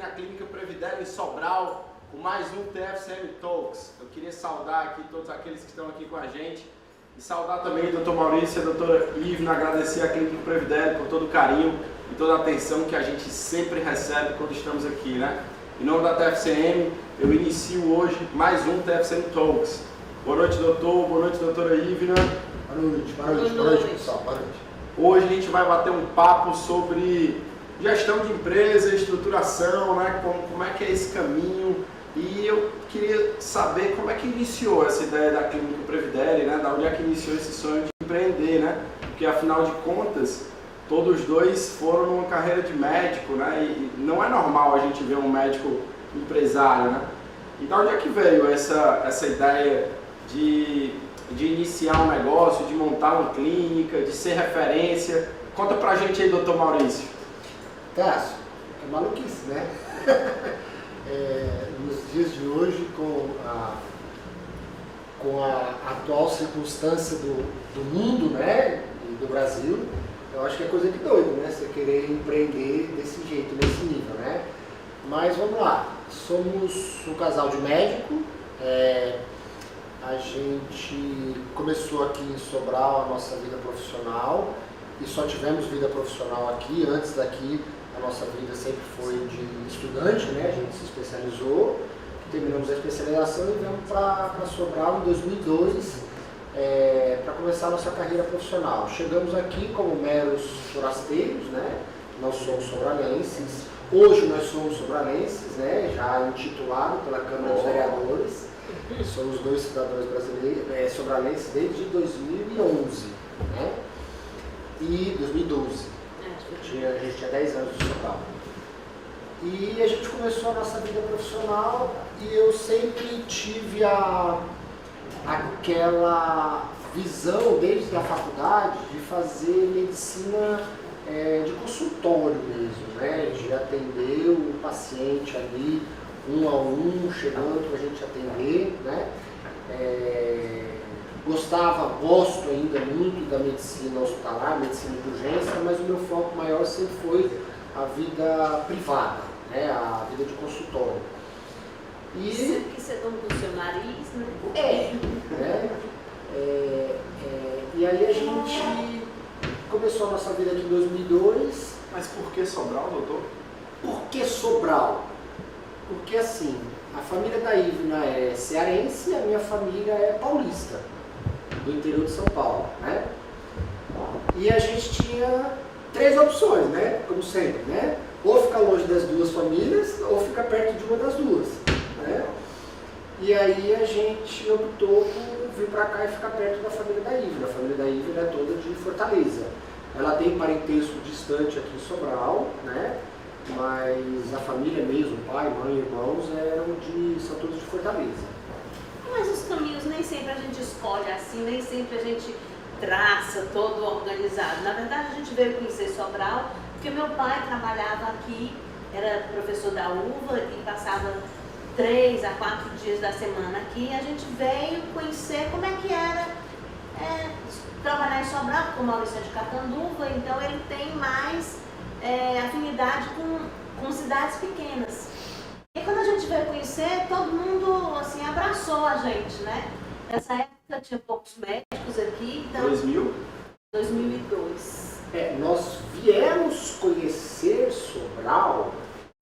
na Clínica Previdere em Sobral com mais um TFCM Talks. Eu queria saudar aqui todos aqueles que estão aqui com a gente e saudar também o Dr. Maurício e a doutora Ivna, agradecer a Clínica Previdere por todo o carinho e toda a atenção que a gente sempre recebe quando estamos aqui, né? Em nome da TFCM, eu inicio hoje mais um TFCM Talks. Boa noite, doutor. Boa noite, doutora Ivna. Boa noite, pessoal. Boa noite. Hoje a gente vai bater um papo sobre gestão de empresa, estruturação, né? Como é que é esse caminho. E eu queria saber como é que iniciou essa ideia da Clínica Previdere, né? Da onde é que iniciou esse sonho de empreender, né? Porque afinal de contas, todos dois foram numa carreira de médico, né? E não é normal a gente ver um médico empresário, né? E da onde é que veio essa ideia de iniciar um negócio, de montar uma clínica, de ser referência? Conta pra gente aí, doutor Maurício. Tássio, é maluquice, né? Nos dias de hoje, com a atual circunstância do mundo, né, e do Brasil, eu acho que é coisa de doido, né? Você querer empreender desse jeito, nesse nível, né? Mas vamos lá, somos um casal de médico, a gente começou aqui em Sobral a nossa vida profissional e só tivemos vida profissional aqui. Antes daqui, a nossa vida sempre foi de estudante, né? A gente se especializou, terminamos a especialização e viemos para Sobral em 2002 para começar a nossa carreira profissional. Chegamos aqui como meros forasteiros, né? Não somos sobralenses. Hoje nós somos sobralenses, né? Já intitulado pela Câmara dos Vereadores. Somos dois cidadãos brasileiros, sobralenses desde 2011, né? E 2012. A gente tinha 10 anos de Sobral. E a gente começou a nossa vida profissional e eu sempre tive aquela visão desde a faculdade de fazer medicina de consultório mesmo, né? De atender o paciente ali, um a um, chegando para a gente atender, né? Gosto ainda muito da medicina hospitalar, medicina de urgência, mas o meu foco maior sempre foi a vida privada, né? A vida de consultório. E sempre quis ser dono do seu nariz, né? E aí a gente começou a nossa vida aqui em 2002. Mas por que Sobral, doutor? Por que Sobral? Porque assim, a família da Ivna é cearense e a minha família é paulista, do interior de São Paulo, né? E a gente tinha três opções, né? Como sempre, né? Ou ficar longe das duas famílias, ou ficar perto de uma das duas, né? E aí a gente optou por vir para cá e ficar perto da família da Ivna. A família da Ivna é toda de Fortaleza. Ela tem parentesco distante aqui em Sobral, né? Mas a família mesmo, pai, mãe, irmãos, são todos de Fortaleza. Mas os caminhos nem sempre a gente escolhe assim, nem sempre a gente traça todo organizado. Na verdade, a gente veio conhecer Sobral porque meu pai trabalhava aqui, era professor da UVA e passava 3 a 4 dias da semana aqui. E a gente veio conhecer como é que era trabalhar em Sobral, porque o Maurício é de Catanduva, então ele tem mais afinidade com cidades pequenas. E quando a gente veio conhecer, todo mundo assim, abraçou a gente, né? Nessa época tinha poucos médicos aqui, então... 2002. Nós viemos conhecer Sobral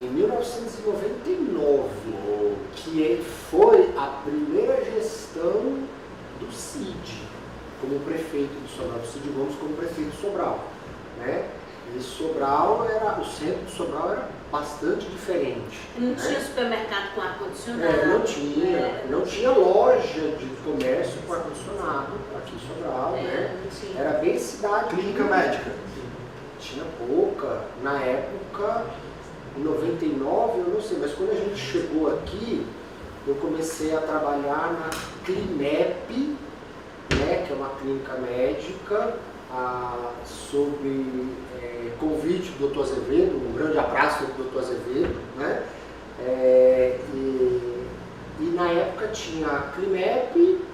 em 1999, que foi a primeira gestão do Cid, como prefeito de Sobral, do Cid Gomes como prefeito de Sobral, né? E Sobral o centro de Sobral era bastante diferente. Não tinha supermercado com ar-condicionado. Não tinha loja de comércio com ar-condicionado aqui em Sobral, né? Era bem cidade. Clínica médica? Tinha pouca. Na época, em 99, eu não sei, mas quando a gente chegou aqui, eu comecei a trabalhar na Clinep, né, que é uma clínica médica, sob convite do Dr. Azevedo, um grande abraço do Dr. Azevedo, né? E na época tinha a Clinep,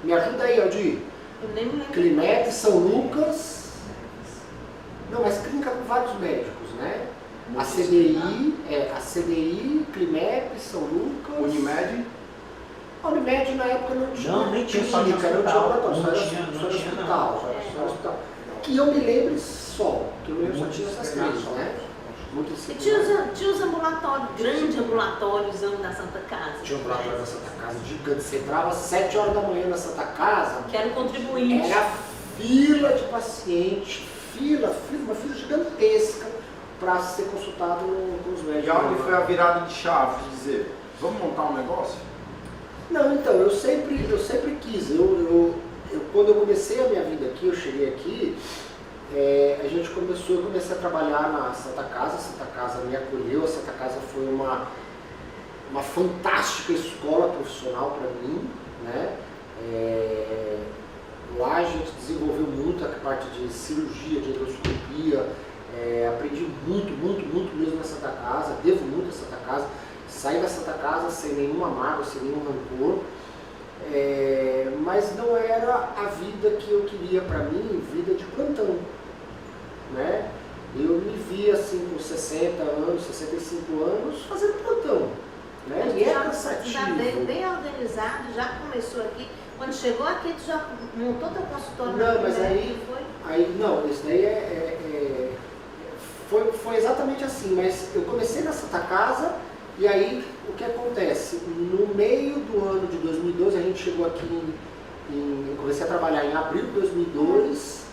me ajuda aí, Aldir. Eu nem me lembro. Clinep, São Lucas, não, mas clínica com vários médicos, né? A CDI, Climep, São Lucas. Unimed? A Unimed na época não tinha. Não, nem tinha, só de clínica, não tinha hospital. laboratório, Não só tinha, era não tinha, hospital. Só era hospital. Que eu me lembre só, que eu me lembro só tinha essas três, né? E tinha os ambulatórios, grandes ambulatórios da Santa Casa. Tinha um ambulatório na Santa Casa gigante. Você entrava às 7 horas da manhã na Santa Casa. Que era o contribuinte. Era fila de paciente, uma fila gigantesca para ser consultado com os médicos. E onde foi a virada de chave de dizer, vamos montar um negócio? Não, então, eu sempre quis. Quando eu comecei a minha vida aqui, eu cheguei aqui, eu comecei a trabalhar na Santa Casa. A Santa Casa me acolheu, a Santa Casa foi uma fantástica escola profissional para mim, né? Lá a gente desenvolveu muito a parte de cirurgia, de endoscopia, aprendi muito mesmo na Santa Casa, devo muito à Santa Casa, saí da Santa Casa sem nenhuma mágoa, sem nenhum rancor, mas não era a vida que eu queria para mim, vida de plantão, né? Eu me vi assim com 60 anos, 65 anos fazendo plantão, né? E é cansativo. Já veio bem organizado, já começou aqui. Quando chegou aqui, tu já montou teu consultório? Não, mas não, isso daí foi exatamente assim, mas eu comecei na Santa Casa e aí o que acontece? No meio do ano de 2012, a gente chegou aqui eu comecei a trabalhar em abril de 2002,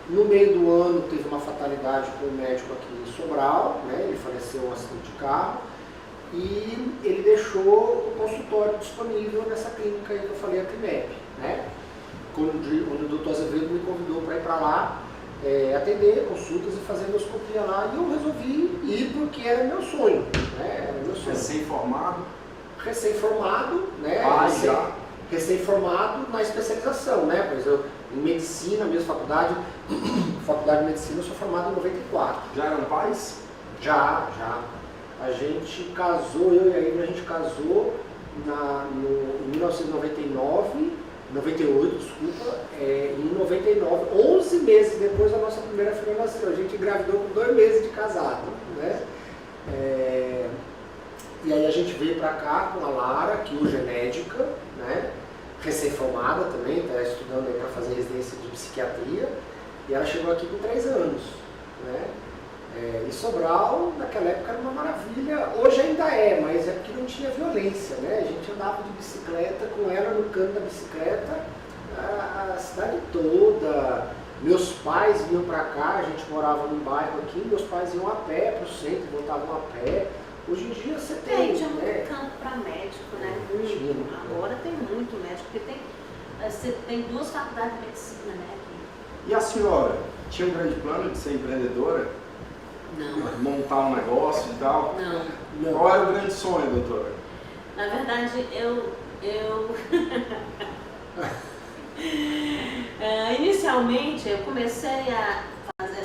no meio do ano teve uma fatalidade com um médico aqui em Sobral, né? Ele faleceu em um acidente de carro e ele deixou o consultório disponível nessa clínica aí que eu falei, a Climep, né? Onde o doutor Azevedo me convidou para ir para lá, atender consultas e fazer endoscopia lá, e eu resolvi ir porque era meu sonho, né? Era meu sonho. Recém-formado? Recém-formado, né? Recém-formado na especialização, né? Pois eu, em medicina, mesmo faculdade de medicina, eu sou formado em 94. Já eram pais? Já. A gente casou, eu e a Ivna, a gente casou em 98, desculpa, em 99, 11 meses depois a nossa primeira filha nasceu. A gente engravidou com 2 meses de casado, né? E aí a gente veio para cá com a Lara, que hoje é médica, né? Recém-formada também, está estudando aí para fazer residência de psiquiatria, e ela chegou aqui com 3 anos, né? E Sobral, naquela época, era uma maravilha, hoje ainda mas é porque não tinha violência, né? A gente andava de bicicleta com ela no canto da bicicleta, a cidade toda. Meus pais vinham para cá, a gente morava num bairro aqui, meus pais iam a pé para o centro, voltavam a pé. Hoje em dia você tem, tinha né? muito campo para médico, né? Agora tem muito médico, porque você tem 2 faculdades de medicina, né? Aqui. E a senhora, tinha um grande plano de ser empreendedora? Não. Montar um negócio e tal? Não. Qual era o grande sonho, doutora? Na verdade, inicialmente eu comecei a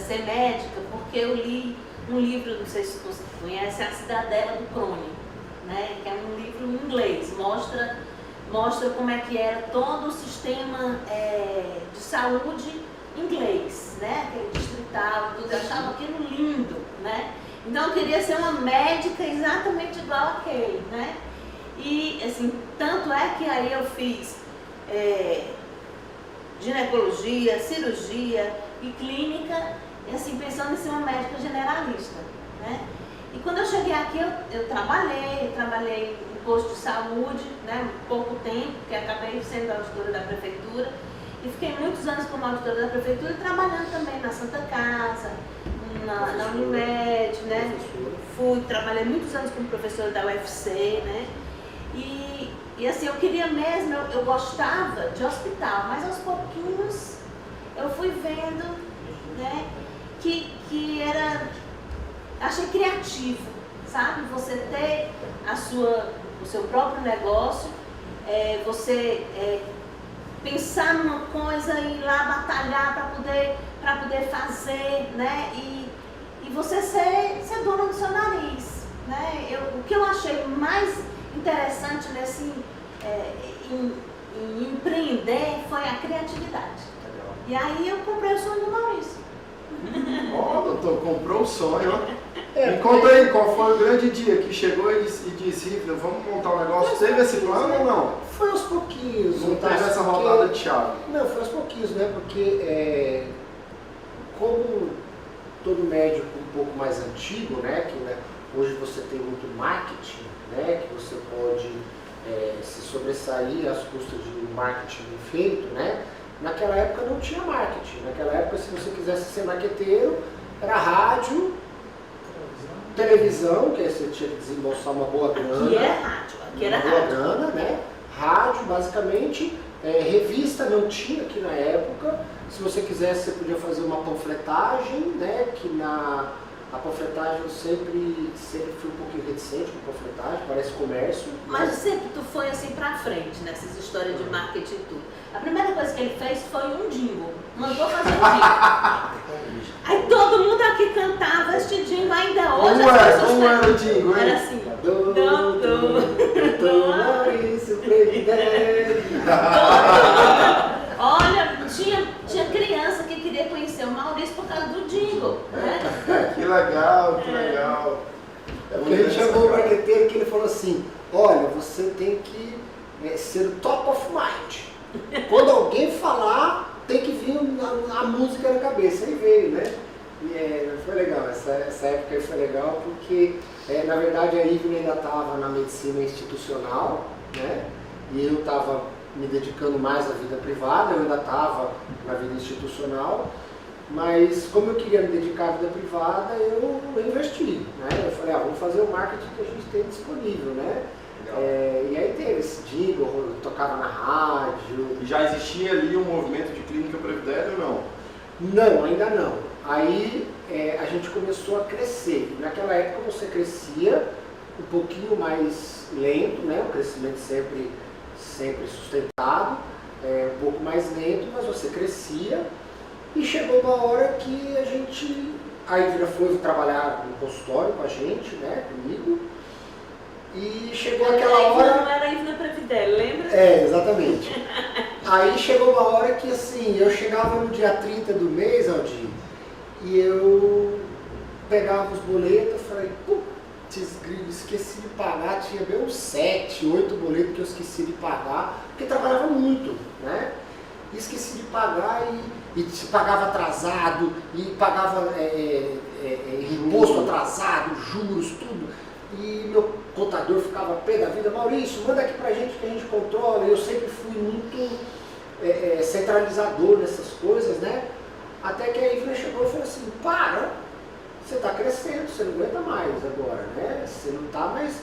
ser médica porque eu li um livro, não sei se você conhece, A Cidadela do Crônio, né? Que é um livro em inglês, mostra como é que era todo o sistema de saúde inglês, né? Aquele distrital, tudo, eu achava aquilo lindo, né? Então eu queria ser uma médica exatamente igual àquele, né? E assim, tanto é que aí eu fiz ginecologia, cirurgia e clínica, e assim, pensando em ser uma médica generalista, né? E quando eu cheguei aqui, eu trabalhei em posto de saúde, né? Pouco tempo, porque acabei sendo auditora da prefeitura, e fiquei muitos anos como auditora da prefeitura, trabalhando também na Santa Casa, na Unimed, né? Trabalhei muitos anos como professora da UFC, né? E assim, eu queria mesmo, eu gostava de hospital, mas aos pouquinhos eu fui vendo, né, que achei criativo, sabe? Você ter o seu próprio negócio, você pensar numa coisa e ir lá batalhar para poder fazer, né? E você ser dona do seu nariz, né? O que eu achei mais interessante em empreender foi a criatividade. E aí eu comprei o sonho do Maurício. Ó, doutor, comprou o sonho, ó. Me conta aí, qual foi o grande dia que chegou e disse, Rivner, vamos montar um negócio? Teve esse plano ou não? Foi aos pouquinhos. Não teve essa rodada de chave? Não, foi aos pouquinhos, né? Porque como todo médico um pouco mais antigo, né? Que né, hoje você tem muito marketing, né? Que você pode se sobressair às custas de um marketing bem feito, né? Naquela época não tinha marketing. Naquela época, se você quisesse ser marqueteiro, era rádio, televisão, que aí você tinha que desembolsar uma boa grana. Aqui é rádio, aqui era uma boa rádio. grana, né? Rádio, basicamente. Revista não tinha aqui na época. Se você quisesse, você podia fazer uma panfletagem, né? Que a panfletagem eu sempre fui um pouquinho reticente com panfletagem, parece comércio. Mas sempre tu foi assim pra frente nessas histórias de marketing e tudo. A primeira coisa que ele fez foi um jingle. Mandou fazer um jingle. Aí todo mundo aqui cantava este jingle ainda hoje. Como era o jingle, hein? Era assim. Doutor Maurício Previdente. Olha, tinha criança que queria conhecer o Maurício por causa do jingle, né? Que legal, que legal. Porque a gente chamou o marqueteiro que ele falou assim, olha, você tem que ser o top of mind. Quando alguém falar, tem que vir a música na cabeça. Aí veio, né? E foi legal, essa época aí foi legal porque, na verdade, a Rivner ainda estava na medicina institucional, né? E eu estava me dedicando mais à vida privada, eu ainda estava na vida institucional, mas como eu queria me dedicar à vida privada, eu investi, né? Eu falei, vamos fazer o marketing que a gente tem disponível, né? E aí teve esse jingle, eu tocava na rádio. E já existia ali um movimento de clínica Previdério ou não? Não, ainda não. Aí a gente começou a crescer. Naquela época você crescia um pouquinho mais lento, né? O crescimento sempre sustentado, um pouco mais lento, mas você crescia. E chegou uma hora que a Ivna foi trabalhar no consultório com a gente, né? Comigo. E chegou aquela hora... Não era Ivna Previdério, lembra? Exatamente. Aí chegou uma hora que assim, eu chegava no dia 30 do mês, Aldir, e eu pegava os boletos e falei, putz, esqueci de pagar, tinha bem uns 7, 8 boletos que eu esqueci de pagar, porque trabalhava muito, né? E esqueci de pagar e se pagava atrasado, e pagava imposto atrasado, juros, tudo. E meu contador ficava pé da vida, Maurício, manda aqui pra gente que a gente controla. Eu sempre fui muito centralizador nessas coisas, né? Até que a Ivna chegou e falou assim, você está crescendo, você não aguenta mais agora, né? Você não está mais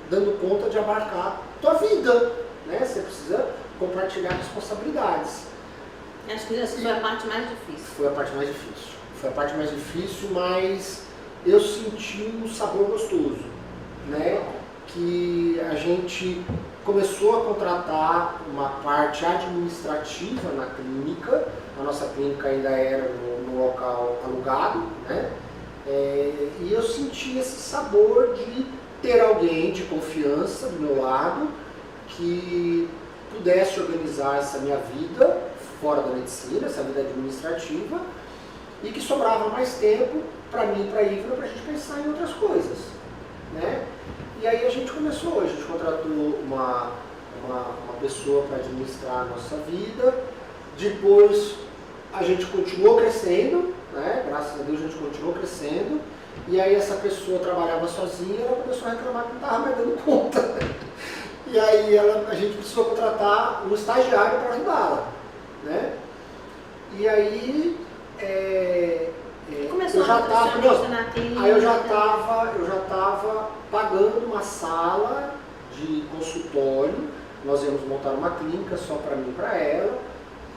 dando conta de abarcar a tua vida, né? Você precisa compartilhar responsabilidades. Acho que essa foi a parte mais difícil. Foi a parte mais difícil. Foi a parte mais difícil, mas eu senti um sabor gostoso, né? Que a gente começou a contratar uma parte administrativa na clínica. A nossa clínica ainda era no local alugado, né? E eu senti esse sabor de ter alguém de confiança do meu lado que pudesse organizar essa minha vida fora da medicina, essa vida administrativa, e que sobrava mais tempo para mim e para a Ivna para a gente pensar em outras coisas, né? E aí a gente começou, a gente contratou uma pessoa para administrar a nossa vida, depois a gente continuou crescendo, né? Graças a Deus a gente continuou crescendo, e aí essa pessoa trabalhava sozinha e ela começou a reclamar que não estava mais dando conta. E aí a gente precisou contratar um estagiário para ajudá-la, né? E aí Começou eu já estava na clínica. Aí eu já estava pagando uma sala de consultório. Nós íamos montar uma clínica só para mim e para ela,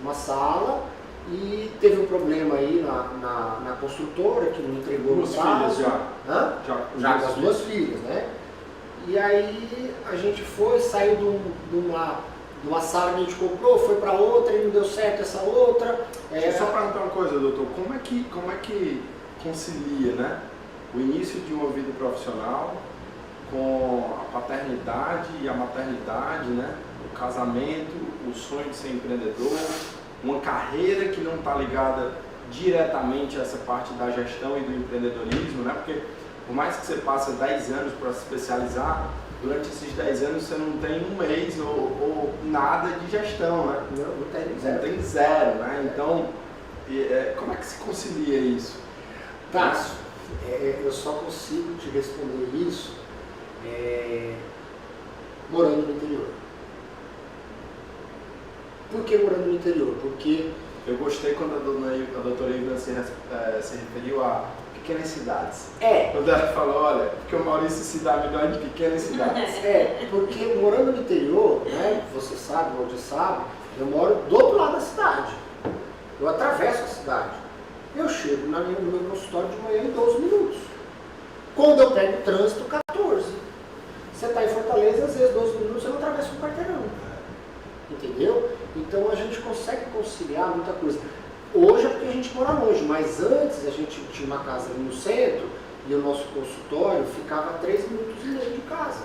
uma sala, e teve um problema aí na construtora que não entregou Duas no prazo. filhas já. Já com as duas filhas, né? E aí a gente saiu de uma sala que a gente comprou, foi para outra e não deu certo essa outra. Deixa eu só perguntar uma coisa, doutor, como é que concilia, né, o início de uma vida profissional com a paternidade e a maternidade, né, o casamento, o sonho de ser empreendedor, uma carreira que não está ligada diretamente essa parte da gestão e do empreendedorismo, né? Porque por mais que você passe 10 anos para se especializar, durante esses 10 anos você não tem um mês ou nada de gestão, né? Não tem zero. Não tem zero, né? Então, como é que se concilia isso? Tássio, eu só consigo te responder isso morando no interior. Por que morando no interior? Porque eu gostei quando a doutora Ivna se referiu a pequenas cidades. Quando ela falou, olha, porque o Maurício se dá melhor de pequenas cidades. Porque morando no interior, né, você sabe, o Waldir sabe, eu moro do outro lado da cidade. Eu atravesso a cidade. Eu chego no meu consultório de manhã em 12 minutos. Quando eu pego o trânsito, 14. Você está em Fortaleza, às vezes 12 minutos você não atravessa um quarteirão. Entendeu? Então a gente consegue conciliar muita coisa. Hoje é porque a gente mora longe, mas antes a gente tinha uma casa ali no centro e o nosso consultório ficava a 3 minutos e meio de casa.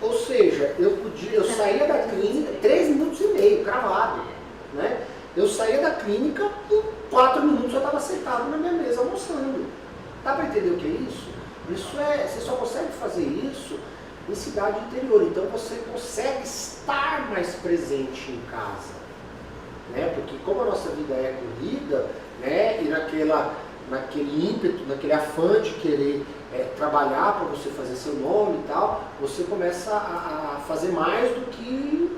Ou seja, eu saía da clínica 3 minutos e meio, cravado. Né? Eu saía da clínica e 4 minutos eu estava sentado na minha mesa almoçando. Dá para entender o que é isso? Você só consegue fazer isso em cidade interior, então você consegue estar mais presente em casa, né? Porque como a nossa vida é corrida, né? E naquele ímpeto, naquele afã de querer trabalhar para você fazer seu nome e tal, você começa a fazer mais do que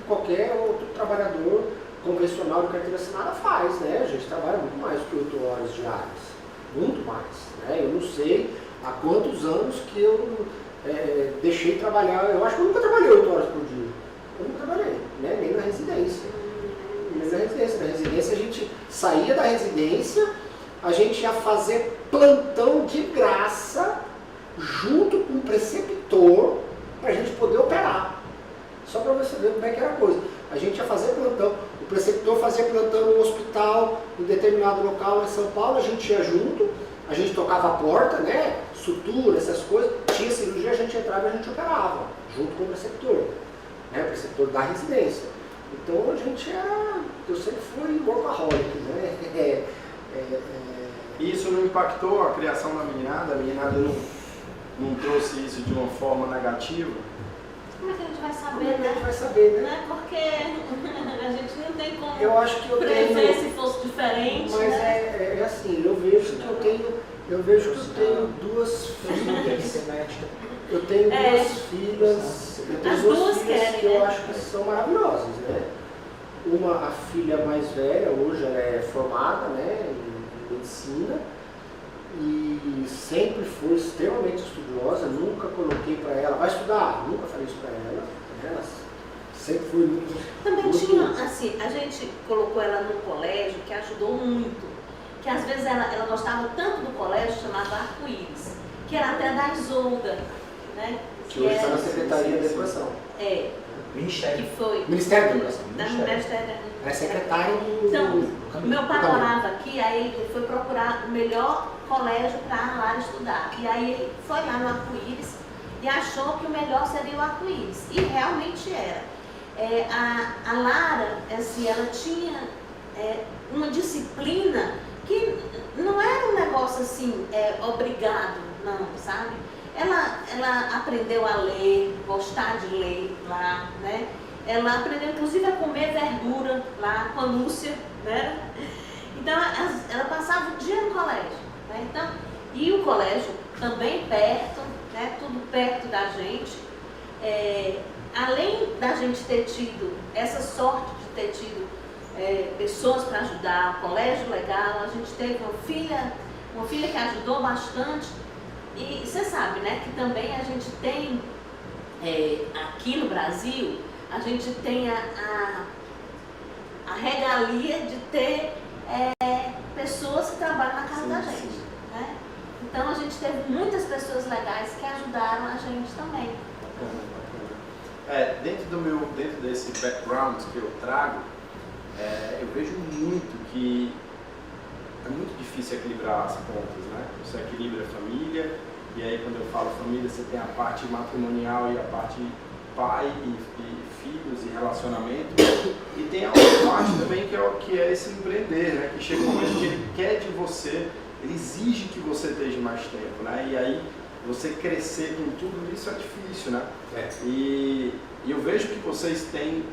qualquer outro trabalhador convencional de carteira assinada faz, né? A gente trabalha muito mais do que 8 horas diárias, muito mais, né? Eu não sei há quantos anos que eu deixei de trabalhar. Eu acho que eu nunca trabalhei 8 horas por dia. Eu nunca trabalhei, né? Nem na residência. Na residência a gente saía da residência, a gente ia fazer plantão de graça junto com o preceptor para a gente poder operar. Só para você ver como é que era a coisa. A gente ia fazer plantão. O preceptor fazia plantão no hospital, em determinado local lá em São Paulo, a gente ia junto, a gente tocava a porta, né? Sutura, essas coisas, tinha cirurgia, a gente entrava e a gente operava, junto com o preceptor, né? O preceptor da residência. Então a gente eu sempre fui workaholic, né? E isso não impactou a criação da meninada? A meninada não trouxe isso de uma forma negativa? Como é que a gente vai saber, Como é que a gente vai saber, né? Porque a gente não tem como eu acho que prever se fosse diferente. Mas né? é assim, eu vejo que eu tenho 2 filhas. Eu tenho 2 filhas. Eu tenho As 2 duas filhas querem, que eu né? acho que são maravilhosas, né? A filha mais velha, hoje ela é formada, né, em medicina. E sempre foi extremamente estudiosa, nunca coloquei para ela, vai estudar, nunca falei isso para ela, né? Ela sempre foi muito... Também muito tinha, assim, a gente colocou ela no colégio que ajudou muito, que às vezes ela gostava tanto do colégio, chamava Arco-Íris, que era até da Isolda, né? Que hoje está na Secretaria da Educação. Ministério. Que foi... Ministério da Educação. Da Ministério. É secretário do... Então, meu pai morava aqui, aí ele foi procurar o melhor colégio para lá estudar. E aí ele foi lá no Arco-Íris e achou que o melhor seria o Arco-Íris. E realmente era. A Lara, assim, ela tinha uma disciplina que não era um negócio assim, obrigado, não, sabe? Ela aprendeu a ler, gostar de ler lá, né? Ela aprendeu inclusive a comer verdura lá com a Lúcia, né? Então ela passava o dia no colégio, né? Então, e o colégio também perto, né? Tudo perto da gente. Além da gente ter tido essa sorte de ter tido pessoas para ajudar, um colégio legal, a gente teve uma filha que ajudou bastante. E você sabe, né, que também a gente tem, aqui no Brasil, a gente tem a regalia de ter pessoas que trabalham na casa da gente. Né? Então a gente teve muitas pessoas legais que ajudaram a gente também. Bacana. Dentro desse background que eu trago, eu vejo muito que é muito difícil equilibrar as pontas, né? Você equilibra a família, e aí quando eu falo família, você tem a parte matrimonial e a parte pai e filhos e relacionamento. E tem a outra parte também que é esse empreender, né? Que chega um momento que ele quer de você, ele exige que você esteja mais tempo, né? E aí você crescer com tudo isso é difícil, né? E eu vejo que vocês têm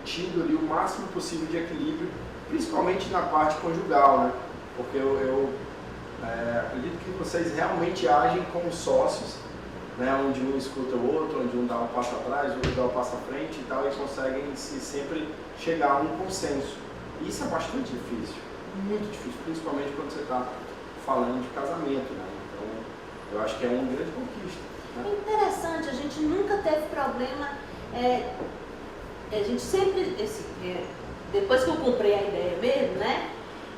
tido ali o máximo possível de equilíbrio, principalmente na parte conjugal, né? Porque eu acredito que vocês realmente agem como sócios, né? Onde um escuta o outro, onde um dá um passo atrás, o outro dá um passo à frente e tal, e conseguem sempre chegar a um consenso. E isso é bastante difícil, muito difícil, principalmente quando você está falando de casamento, né? Então, eu acho que é uma grande conquista. Né? É interessante, a gente nunca teve problema, a gente sempre, depois que eu comprei a ideia mesmo, né?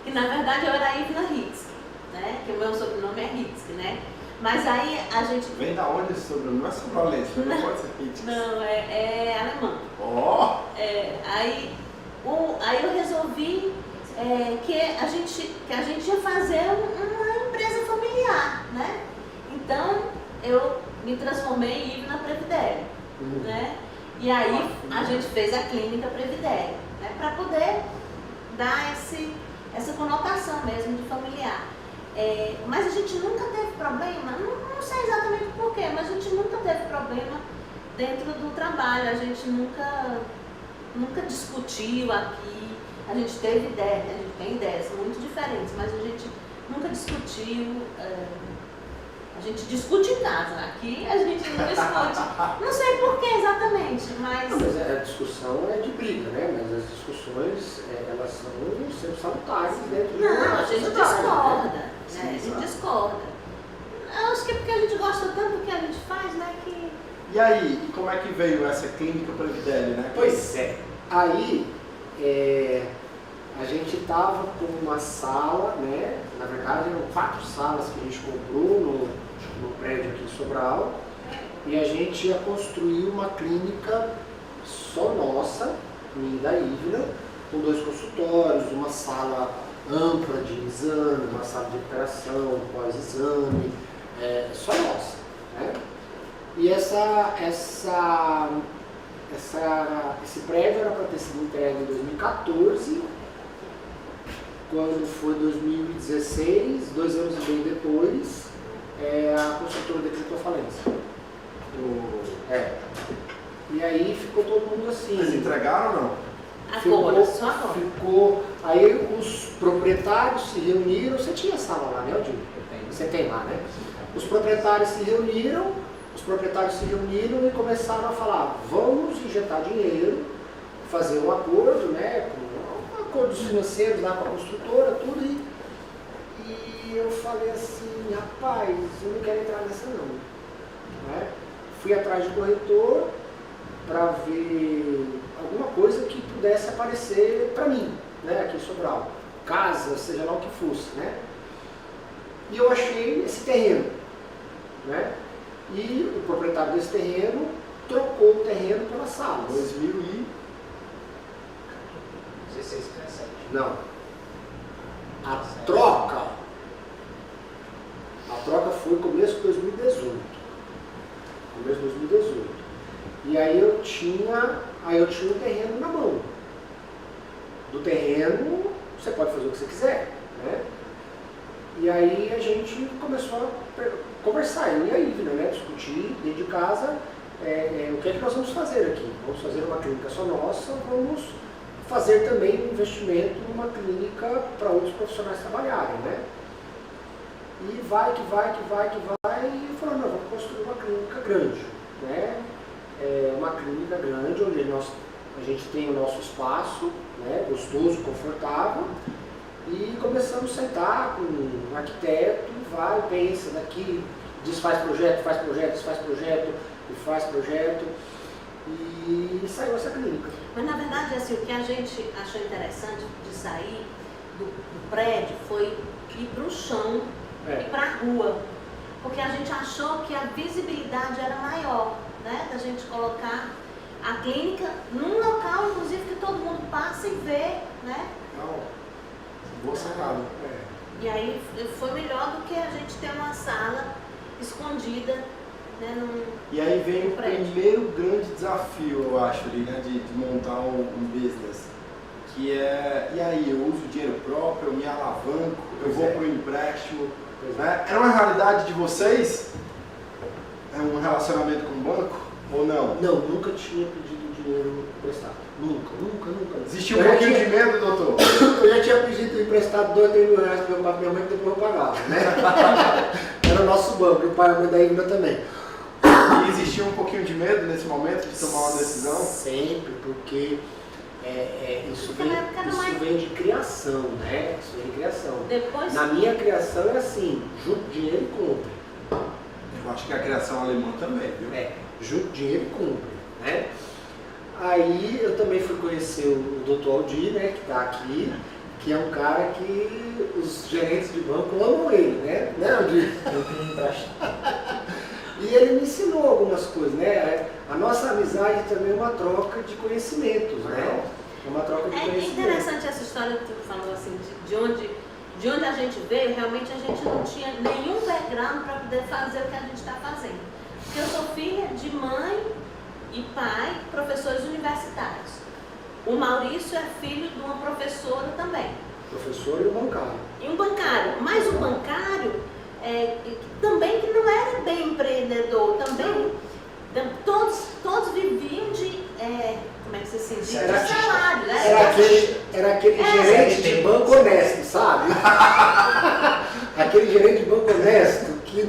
Que na verdade eu era Ivna Hitzky, né? Que o meu sobrenome é Hitzky, né? Mas aí a gente... Vem da onde esse sobrenome? Não é sobralente, não pode ser Hitzky. Não, é alemão. Ó! Aí eu resolvi que a gente ia fazer uma empresa familiar, né? Então eu me transformei em Ivna Previdere, né? E aí a gente fez a clínica Previdere, né? Para poder dar essa conotação mesmo de familiar. Mas a gente nunca teve problema, não sei exatamente porquê, mas a gente nunca teve problema dentro do trabalho, a gente nunca discutiu aqui, a gente teve ideias, a gente tem ideias muito diferentes, mas a gente nunca discutiu, a gente discute em casa, aqui a gente não discute, não sei porquê exatamente, mas... Não, mas a discussão é de briga, né? Mas as discussões, elas são sempre salutares dentro de Não, a gente discorda, né? Sim, A gente exato. discorda. Eu acho que é porque a gente gosta tanto do que a gente faz, né? Que... E aí, e como é que veio essa clínica Previdere, né? Pois é. Aí, a gente estava com uma sala, né? Na verdade, eram 4 salas que a gente comprou no prédio aqui em Sobral. E a gente ia construir uma clínica só nossa, minha e da Ivna, com 2 consultórios, uma sala ampla de exame, uma sala de operação, pós-exame, só nossa, né? E esse prédio era para ter sido entregue em 2014, quando foi 2016, 2 anos e meio depois, a construtora decretou falência. E aí ficou todo mundo assim. Vocês entregaram ou não? Agora, só agora. Aí os proprietários se reuniram, você tinha sala lá, né, Aldinho? Você tem lá, né? Os proprietários se reuniram e começaram a falar, vamos injetar dinheiro, fazer um acordo, né, com acordos financeiros lá com a construtora, tudo, e eu falei assim, rapaz, eu não quero entrar nessa não, né? Fui atrás de corretor para ver alguma coisa que pudesse aparecer para mim, né, aqui em Sobral, casa, seja lá o que fosse, né? E eu achei esse terreno, né? E o proprietário desse terreno trocou o terreno pela sala. 2016, 17. Não. A troca foi começo de 2018. Começo de 2018. E aí eu tinha um terreno na mão. Do terreno, você pode fazer o que você quiser, né? E aí a gente começou a conversar, eu e a Ivna, né? Discutir dentro de casa o que é que nós vamos fazer aqui. Vamos fazer uma clínica só nossa, vamos fazer também um investimento numa clínica para outros profissionais trabalharem, né? E vai, e falou, não, vamos construir uma clínica grande, né? Uma clínica grande, onde a gente tem o nosso espaço, né? Gostoso, confortável, e começamos a sentar com um arquiteto, vai, pensa daqui, desfaz projeto, faz projeto, desfaz projeto, e faz projeto, e saiu essa clínica. Mas na verdade, assim, o que a gente achou interessante de sair do prédio foi ir para o chão, ir para a rua, porque a gente achou que a visibilidade era maior, né? Da gente colocar a clínica num local, inclusive, que todo mundo passa e vê, né? Não, boa sacada. E aí foi melhor do que a gente ter uma sala escondida né? Não, E aí vem o prédio. primeiro grande desafio, eu acho, ali, né, de montar um business. Que é, e aí, eu uso dinheiro próprio, eu me alavanco, eu Pois vou é. para o empréstimo. Pois é. Né? Era uma realidade de vocês? É um relacionamento com o banco? Ou não? Não, nunca tinha pedido dinheiro emprestado. Nunca. Existia um Eu já pouquinho tinha- de medo, doutor? Eu já tinha pedido emprestado 2, 3 mil reais para meu pai e minha mãe, que depois eu pagava, né? Era o nosso banco, e o pai e a mãe da Ivna também. E existia um pouquinho de medo nesse momento de tomar uma decisão? Sempre, porque isso Porque na época era mais- vem de criação, né? Isso vem de criação. depois Na minha criação era assim, junto dinheiro e compre. Eu acho que a criação alemã também, viu? Junto dinheiro e compre, né? Aí eu também fui conhecer o Dr. Aldir, né, que está aqui, que é um cara que os gerentes de banco amam ele, né, Aldir? Eu pedi emprestado. E ele me ensinou algumas coisas, né? A nossa amizade também é uma troca de conhecimentos, né? É uma troca de é conhecimentos. interessante essa história que tu falou assim, de onde a gente veio, realmente a gente não tinha nenhum background para poder fazer o que a gente está fazendo. Porque eu sou filha de mãe e pai, professores universitários. O Maurício é filho de uma professora também. Professor e o bancário. E um bancário, mas o bancário também que não era bem empreendedor, também todos viviam de, como é que se diz? De Era- salário, né? Era aquele gerente de banco honesto, sabe? Aquele gerente de banco honesto que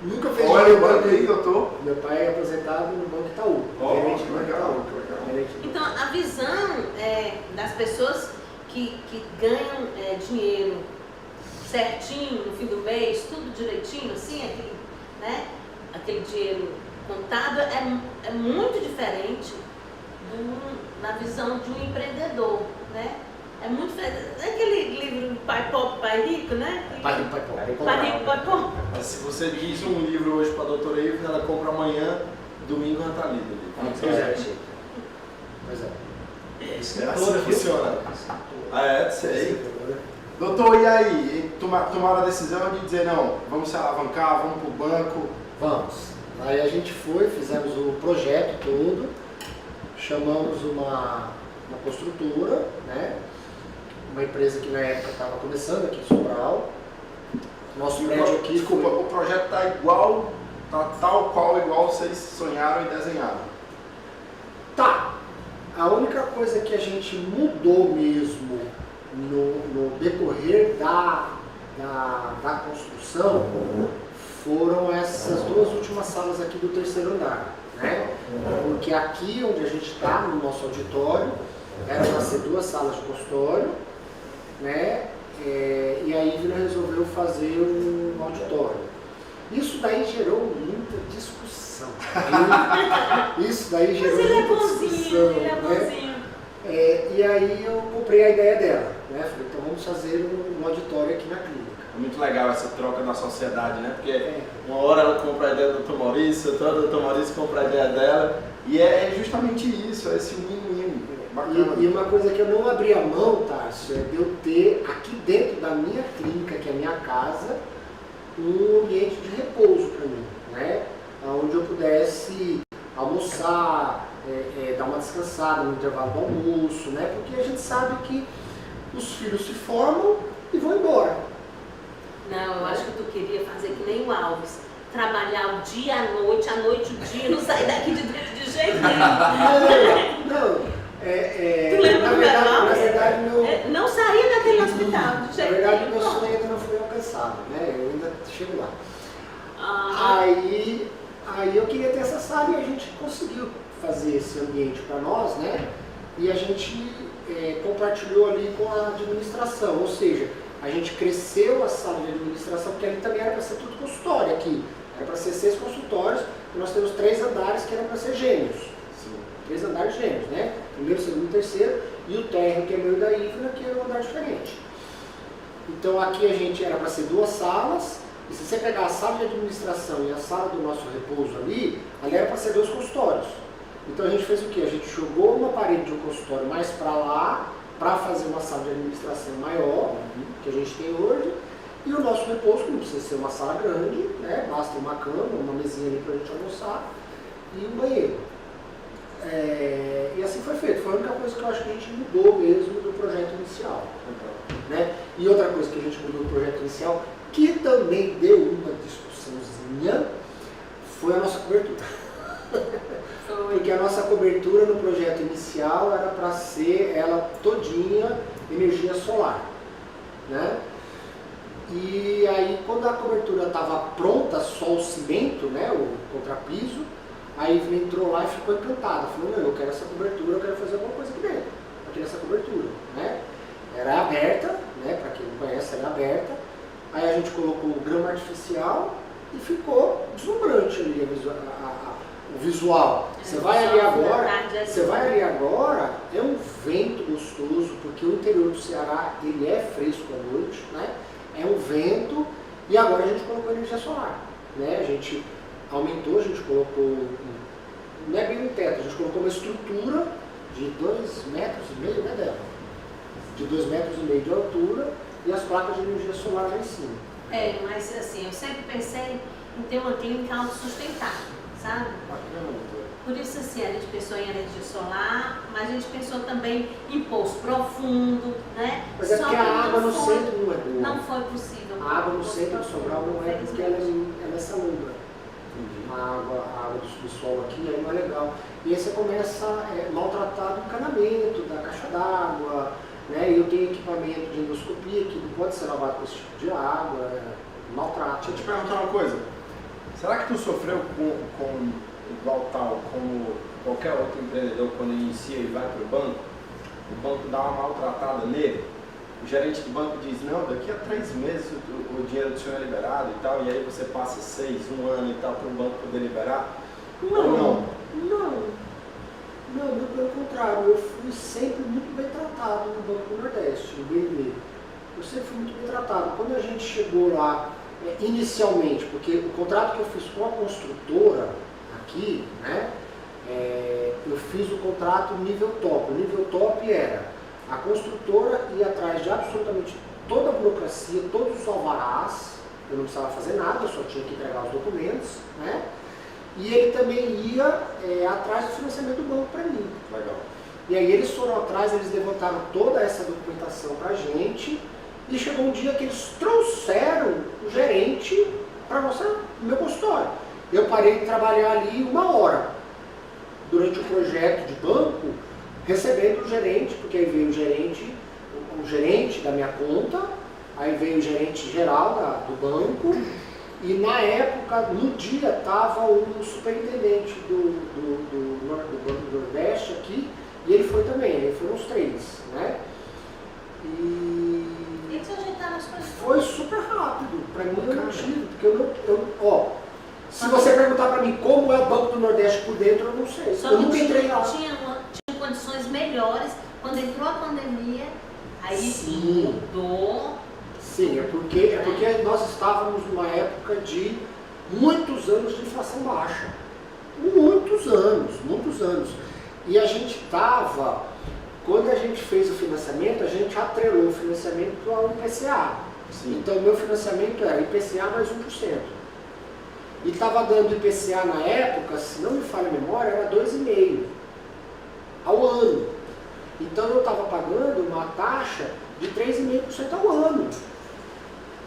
nunca fez Olha o dinheiro banco pra aí, ele. doutor. Meu pai é aposentado no Banco Itaú. Ó, Gerente que do Banco legal, Itaú. que legal. Gerente do Então, a visão das pessoas que ganham dinheiro certinho no fim do mês, tudo direitinho, assim, aquele dinheiro contado, é muito diferente na visão de um empreendedor, né? É muito diferente. É aquele livro Pai Pobre, Pai Rico, né? Pai rico, pai pobre. Pai Rico, Pai Pobre. Mas se você diz um livro hoje para a doutora Ivna, ela compra amanhã, domingo ela está lida. Pois é. É assim que funciona. Sei. Doutor, e aí? Tomaram a decisão de dizer, não, vamos se alavancar, vamos para o banco. Vamos. Aí a gente foi, fizemos o projeto todo, chamamos uma construtora, né? Uma empresa que na época estava começando aqui em Sobral. Nosso prédio aqui. Desculpa, o projeto está igual, tá tal qual igual vocês sonharam e desenharam. Tá. A única coisa que a gente mudou mesmo no decorrer da construção foram essas duas últimas salas aqui do terceiro andar, né? Porque aqui onde a gente está, no nosso auditório, era para ser 2 salas de consultório, né? E aí a Ivna resolveu fazer um auditório. Isso daí gerou muita discussão. Isso daí gerou Mas ele é muita bonzinho, discussão, ele é né? bonzinho. E aí eu comprei a ideia dela, né? Falei, então vamos fazer um auditório aqui na clínica. É muito legal essa troca na sociedade, né? Porque uma hora ela compra a ideia do Dr. Maurício, outra hora o Dr. Maurício compra a ideia dela. E é justamente isso, é esse win-win. Bacana. E uma coisa que eu não abri a mão, Tarso, é de eu ter aqui dentro da minha clínica, que é a minha casa, um ambiente de repouso para mim, né? Onde eu pudesse almoçar, dar uma descansada no intervalo do almoço, né? Porque a gente sabe que os filhos se formam e vão embora. Não, eu acho que tu queria fazer que nem o Alves. Trabalhar o dia à noite o dia, não sair daqui de dentro de jeito nenhum. Não. Tu lembra do na verdade, meu... Não sair daquele hospital de Na jeito verdade, nenhum. meu sonho ainda não foi alcançado, né? Eu ainda chego lá. Ah, Aí eu queria ter essa sala e a gente conseguiu fazer esse ambiente para nós, né? E a gente compartilhou ali com a administração, ou seja, a gente cresceu a sala de administração, porque ali também era para ser tudo consultório aqui. Era para ser 6 consultórios, e nós temos 3 andares que eram para ser gêmeos. Sim. 3 andares gêmeos, né? Primeiro, segundo e terceiro, e o térreo, que é meu e da Ivna, que é um andar diferente. Então aqui a gente era para ser 2 salas, e se você pegar a sala de administração e a sala do nosso repouso ali era para ser 2 consultórios. Então a gente fez o quê? A gente jogou uma parede de um consultório mais para lá, para fazer uma sala de administração maior, que a gente tem hoje, E o nosso repouso, que não precisa ser uma sala grande, né? Basta uma cama, uma mesinha ali para a gente almoçar e um banheiro. E assim foi feito. Foi a única coisa que eu acho que a gente mudou mesmo do projeto inicial. Né? E outra coisa que a gente mudou do projeto inicial, que também deu uma discussãozinha, foi a nossa cobertura. Porque a nossa cobertura no projeto inicial era para ser ela todinha energia solar. Né? E aí quando a cobertura estava pronta, só o cimento, né, o contrapiso, aí ele entrou lá e ficou encantado. Falou, não, eu quero essa cobertura, eu quero fazer alguma coisa aqui dentro, aqui nessa cobertura. Né? Era aberta, né, para quem não conhece, era aberta. Aí a gente colocou o grama artificial e ficou deslumbrante ali o visual. Você vai ali agora, é um vento gostoso, porque o interior do Ceará ele é fresco à noite, né? É um vento, e agora a gente colocou energia solar. Né? A gente aumentou, a gente colocou, não é bem um teto, a gente colocou uma estrutura de 2,5 metros, né, dela? De 2,5 metros de altura e as placas de energia solar lá em cima. Mas assim, eu sempre pensei em ter uma clínica autossustentável, sabe? Por isso assim, a gente pensou em energia solar, mas a gente pensou também em poço profundo, né? Mas é porque a água no centro não é boa. Não foi possível. A água no centro do Sobral não é porque ela é salubre. A água do solo aqui aí não é legal. E aí você começa a maltratar do encanamento, da caixa d'água, né? E eu tenho equipamento de endoscopia que não pode ser lavado com esse tipo de água, maltrata. Deixa eu te perguntar uma coisa. Será que tu sofreu com igual tal, como qualquer outro empreendedor quando inicia e vai para o banco dá uma maltratada nele? O gerente do banco diz, não, daqui a 3 meses o dinheiro do senhor é liberado e tal, e aí você passa 6, 1 ano e tal para o banco poder liberar? Não, pelo contrário, eu fui sempre muito bem tratado no Banco do Nordeste, no BNB. Eu sempre fui muito bem tratado. Quando a gente chegou lá, inicialmente, porque o contrato que eu fiz com a construtora aqui, né, eu fiz o contrato nível top. O nível top era a construtora ir atrás de absolutamente toda a burocracia, todos os alvarás, eu não precisava fazer nada, eu só tinha que entregar os documentos, né? E ele também ia atrás do financiamento do banco para mim. Legal. E aí eles foram atrás, eles levantaram toda essa documentação para a gente, e chegou um dia que eles trouxeram o gerente para o meu consultório. Eu parei de trabalhar ali 1 hora durante o projeto de banco, recebendo o gerente, porque aí veio o gerente da minha conta, aí veio o gerente geral do banco, e na época, no dia, estava o superintendente do Banco do Nordeste aqui, e ele foi também, aí foram os 3, né? E te ajeitaram as coisas? foi super rápido, para mim eu não tive, porque se você perguntar para mim como é o Banco do Nordeste por dentro, eu não sei. Só eu nunca entrei lá. Tinha condições melhores. Quando entrou a pandemia, aí Sim. mudou. Sim, é porque nós estávamos numa época de muitos anos de inflação baixa. Muitos anos. E a gente estava, quando a gente fez o financiamento, a gente atrelou o financiamento ao IPCA. Sim. Então, o meu financiamento era IPCA mais 1%. E estava dando IPCA na época, se não me falha a memória, era 2,5% ao ano. Então eu estava pagando uma taxa de 3,5% ao ano.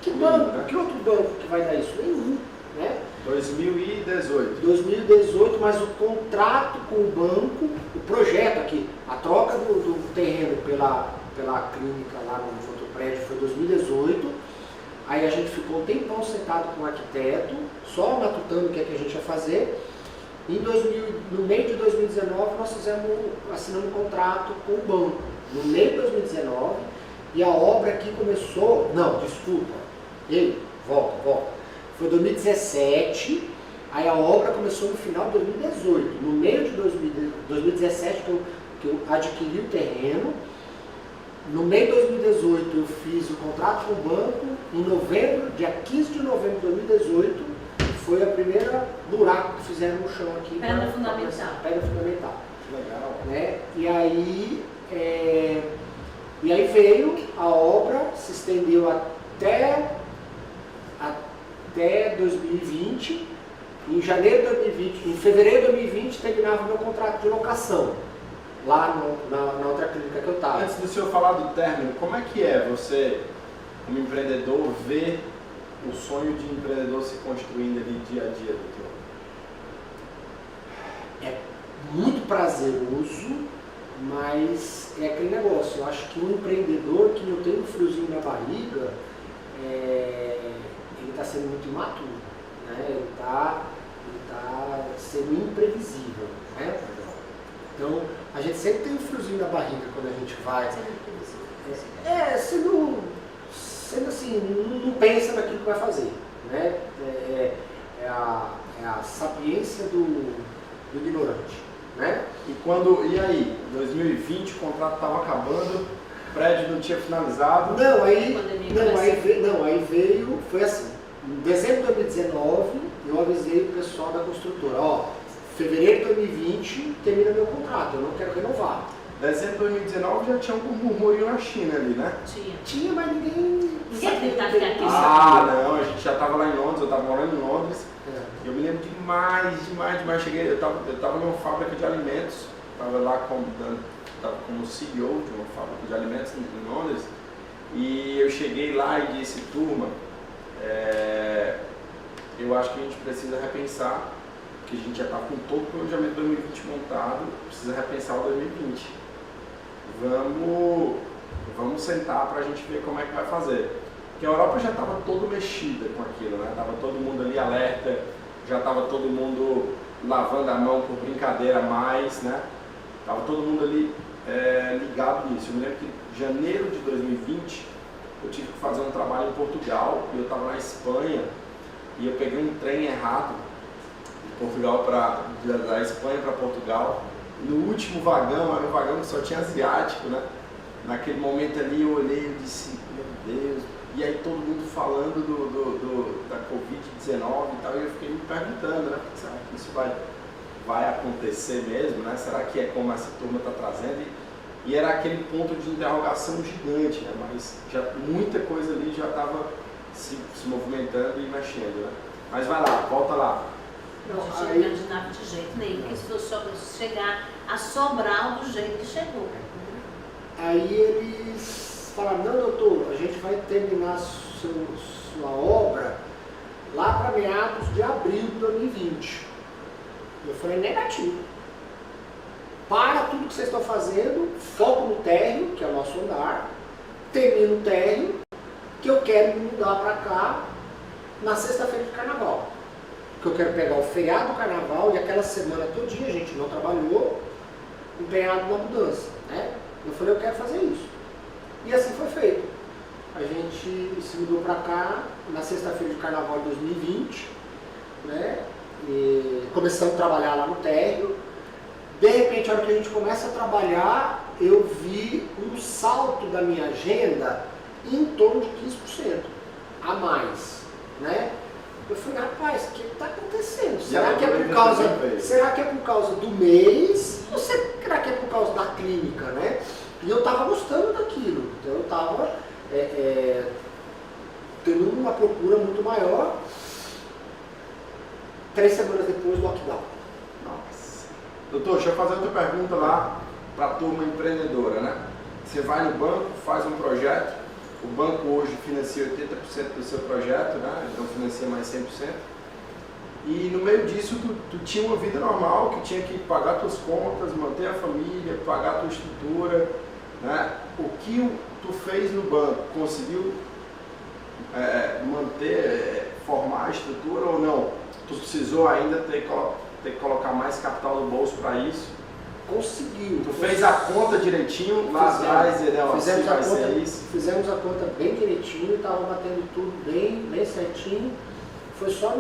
Que banco, que outro banco que vai dar isso? Nenhum. Né? 2018, mas o contrato com o banco, o projeto aqui, a troca do terreno pela clínica lá no outro prédio foi 2018. Aí a gente ficou um tempão sentado com o arquiteto, só matutando o que é que a gente ia fazer. No meio de 2019 nós assinamos um contrato com o banco. No meio de 2019, e a obra aqui começou, volta. Foi 2017, aí a obra começou no final de 2018. No meio de 2017 que eu adquiri o terreno. No meio de 2018 eu fiz o contrato com o banco. Em novembro, dia 15 de novembro de 2018, foi a primeira buraco que fizeram no chão aqui. Pedra fundamental. Pedra fundamental. legal. Né? E aí veio a obra, se estendeu até até 2020. Em janeiro de 2020, em fevereiro de 2020, terminava meu contrato de locação, lá na outra clínica que eu estava. Antes do senhor falar do término, como é que é você, como empreendedor, ver o sonho de empreendedor se construindo ali dia a dia, doutor? É muito prazeroso, mas é aquele negócio. Eu acho que um empreendedor que não tem um friozinho na barriga, ele está sendo muito imaturo, né? Ele está sendo imprevisível, né? Então, a gente sempre tem um friozinho na barriga quando a gente vai. Sendo assim, não pensa naquilo que vai fazer, né? É a sapiência do ignorante, né? E aí, 2020 o contrato estava acabando, o prédio não tinha finalizado. Aí veio, foi assim, em dezembro de 2019 eu avisei o pessoal da construtora, ó, fevereiro de 2020 termina meu contrato, eu não quero renovar. Dezembro de 2019 já tinha um murmúrio na China ali, né? Tinha, mas ninguém acreditava que aqui Não, a gente já estava lá em Londres, eu estava morando em Londres. Eu me lembro demais. Cheguei, eu estava numa fábrica de alimentos, estava lá como CEO de uma fábrica de alimentos em Londres. E eu cheguei lá e disse, turma, eu acho que a gente precisa repensar, porque a gente já está com todo o planejamento de 2020 montado, precisa repensar o 2020. Vamos sentar para a gente ver como é que vai fazer. Porque a Europa já estava toda mexida com aquilo, né? Estava todo mundo ali alerta, já estava todo mundo lavando a mão por brincadeira a mais, né? Estava todo mundo ali ligado nisso. Eu me lembro que em janeiro de 2020 eu tive que fazer um trabalho em Portugal e eu estava na Espanha e eu peguei um trem errado de Portugal da Espanha para Portugal. No último vagão, era um vagão que só tinha asiático, né? Naquele momento ali eu olhei e disse, meu Deus. E aí todo mundo falando da Covid-19 e tal, e eu fiquei me perguntando, né? Será que isso vai acontecer mesmo, né? Será que é como essa turma está trazendo? E era aquele ponto de interrogação gigante, né? Mas muita coisa ali já estava se movimentando e mexendo, né? Mas vai lá, volta lá. Não imaginava de jeito nenhum que isso fosse chegar a Sobral do jeito que chegou. Aí eles falaram, não, doutor, a gente vai terminar sua obra lá para meados de abril de 2020. Eu falei, negativo. Para tudo que vocês estão fazendo, foco no térreo, que é o nosso andar, termina o térreo, que eu quero me mudar para cá na sexta-feira de carnaval. Que eu quero pegar o feriado do carnaval e aquela semana todinha a gente não trabalhou, empenhado na mudança, né? Eu falei, eu quero fazer isso. E assim foi feito. A gente se mudou para cá na sexta-feira de carnaval de 2020, né? E começamos a trabalhar lá no térreo. De repente, a hora que a gente começa a trabalhar, eu vi um salto da minha agenda em torno de 15% a mais, né? Eu falei, rapaz, o que está acontecendo? Será que é por causa do mês? Ou será que é por causa da clínica, né? E eu estava gostando daquilo. Então eu estava tendo uma procura muito maior. 3 semanas depois do lockdown. Nossa. Doutor, deixa eu fazer outra pergunta lá para a turma empreendedora, né? Você vai no banco, faz um projeto. O banco hoje financia 80% do seu projeto, né? Ele não financia mais 100%. E no meio disso, tu tinha uma vida normal, que tinha que pagar tuas contas, manter a família, pagar a tua estrutura, né? O que tu fez no banco? Conseguiu formar a estrutura ou não? Tu precisou ainda ter que colocar mais capital no bolso para isso? Conseguiu. Tu fez a conta direitinho lá atrás e deu assim, vai ser isso? Fizemos a conta bem direitinho, estava batendo tudo bem certinho. Foi só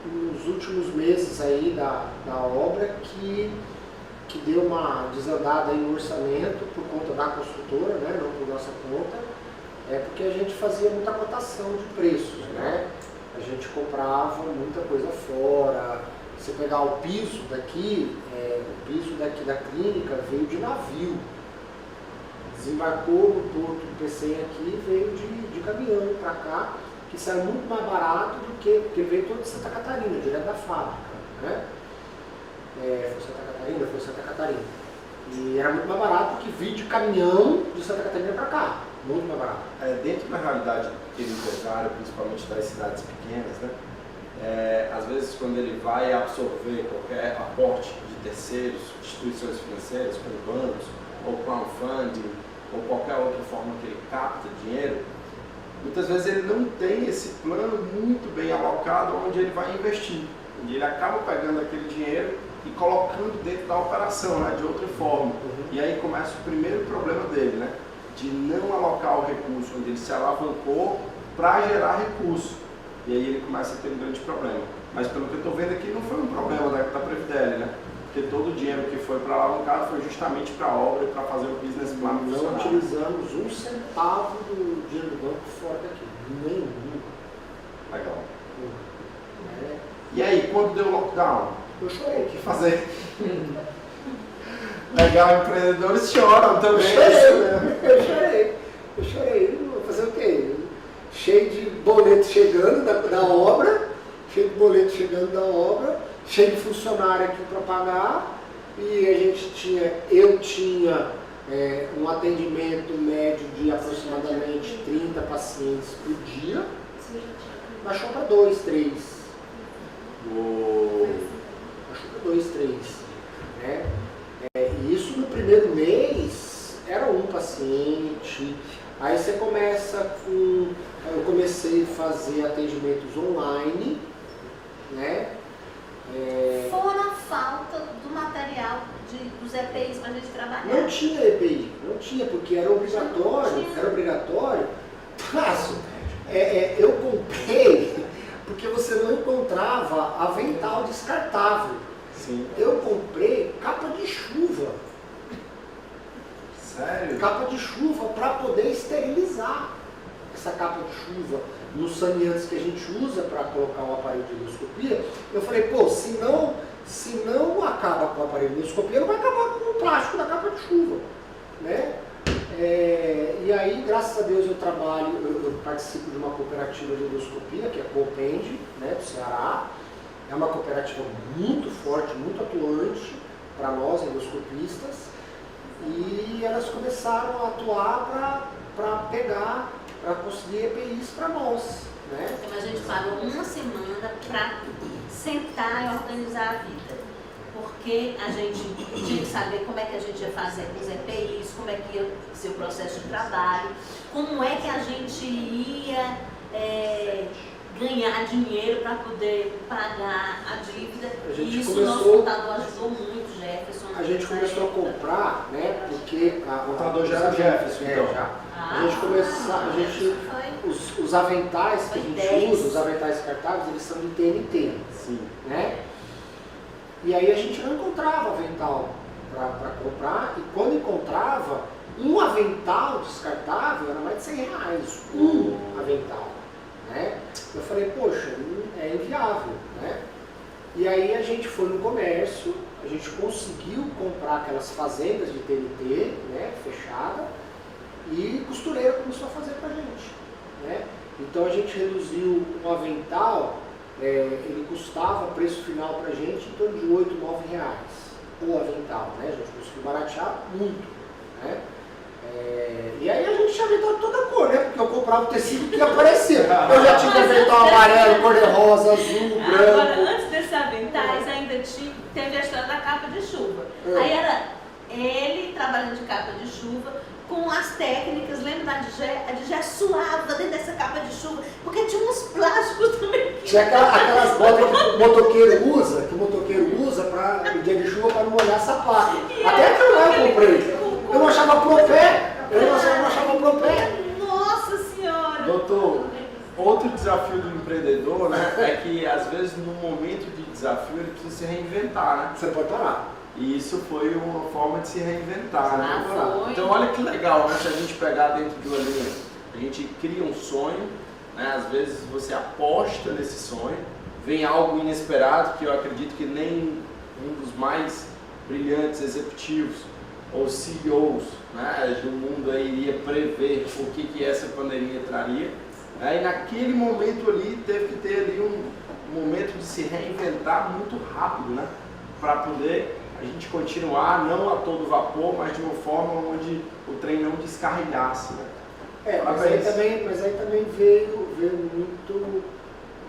nos últimos meses aí da obra que deu uma desandada aí no orçamento por conta da construtora, né, não por nossa conta. Porque a gente fazia muita cotação de preços, né? A gente comprava muita coisa fora. Você pegar o piso daqui da clínica veio de navio. Desembarcou no porto do PCM aqui e veio de caminhão para cá. que saiu muito mais barato do que, porque veio todo de Santa Catarina, direto da fábrica, né? Foi Santa Catarina? Foi Santa Catarina. E era muito mais barato que vir de caminhão de Santa Catarina para cá, muito mais barato. Dentro da realidade do pequeno empresário, principalmente das cidades pequenas, né? Às vezes quando ele vai absorver qualquer aporte de terceiros, instituições financeiras, como bancos, ou crowdfunding, ou qualquer outra forma que ele capta dinheiro, muitas vezes ele não tem esse plano muito bem alocado onde ele vai investir. E ele acaba pegando aquele dinheiro e colocando dentro da operação, né, de outra forma. E aí começa o primeiro problema dele, né, de não alocar o recurso onde ele se alavancou para gerar recurso. E aí ele começa a ter um grande problema. Mas pelo que eu estou vendo aqui, não foi um problema da Previdel, né? Porque todo o dinheiro que foi para alavancado foi justamente para a obra e para fazer o business plan Não funcionar. utilizamos um centavo do dinheiro do banco fora daqui, nenhum. Legal. É. E aí, quando deu o lockdown? Eu chorei. O que fazer? Legal, empreendedores choram também. Eu chorei. Vou fazer o quê? Cheio de boleto chegando da obra, cheio de funcionário aqui para pagar, e eu tinha um atendimento médio de aproximadamente 30 pacientes por dia, baixou para 2, 3. Baixou para 2, 3. Né? E isso no primeiro mês era um paciente. Aí você começa com... Eu comecei a fazer atendimentos online, né? Fora a falta do material dos EPIs para a gente trabalhar. Não tinha EPI, porque era obrigatório. Fácil. Eu comprei porque você não encontrava avental descartável. Sim. Eu comprei capa de chuva. Sério? Capa de chuva para poder esterilizar essa capa de chuva nos saneantes que a gente usa para colocar o aparelho de endoscopia. Eu falei, pô, se não acaba com o aparelho de endoscopia, não vai acabar com o plástico da capa de chuva, né? E aí, graças a Deus, eu participo de uma cooperativa de endoscopia, que é a Coopend, né, do Ceará. É uma cooperativa muito forte, muito atuante para nós, endoscopistas. E elas começaram a atuar para conseguir EPIs para nós, né? Então a gente parou uma semana para sentar e organizar a vida. Porque a gente tinha que saber como é que a gente ia fazer com os EPIs, como é que ia ser o processo de trabalho, como é que a gente ia ganhar dinheiro para poder pagar a dívida. E isso o nosso contador ajudou muito, Jefferson. A gente começou a comprar, né? Porque O contador já era Jefferson, então. Já. Os aventais que a gente usa, os aventais descartáveis, eles são de TNT. Sim. Né? E aí a gente não encontrava avental para comprar, e quando encontrava, um avental descartável era mais de 100 reais, um avental. Né? Eu falei, poxa, é inviável. Né? E aí a gente foi no comércio, a gente conseguiu comprar aquelas fazendas de TNT, né, fechada, e costureira começou a fazer pra gente. Né? Então a gente reduziu um avental, ele custava preço final pra gente em torno de 8, 9 reais o avental. Né? A gente conseguiu baratear muito. Né? E aí a gente tinha avental de toda cor, né? Porque eu comprava o tecido que ia aparecer. Eu já tinha avental amarelo, cor-de-rosa, azul, branco. Agora, antes desses aventais, ainda teve a história da capa de chuva. Aí era ele trabalhando de capa de chuva, com as técnicas, lembra da Digé? A Digé suava dentro dessa capa de chuva, porque tinha uns plásticos também. Tinha aquelas botas que o motoqueiro usa para o dia de chuva para não molhar sapato. Até aquilo lá eu comprei. Eu não achava pro pé. Nossa Senhora! Doutor, outro desafio do empreendedor, né, é que às vezes no momento de desafio ele precisa se reinventar, né? Você pode parar. E isso foi uma forma de se reinventar, né? Foi. Então olha que legal, né? Se a gente pegar dentro de uma linha, a gente cria um sonho, né? Às vezes você aposta nesse sonho, vem algo inesperado que eu acredito que nem um dos mais brilhantes executivos ou CEOs, né, do mundo aí iria prever o que essa pandemia traria, E naquele momento ali teve que ter ali um momento de se reinventar muito rápido, né? Para poder a gente continuar, não a todo vapor, mas de uma forma onde o trem não descarrilhasse, né? Mas aí também veio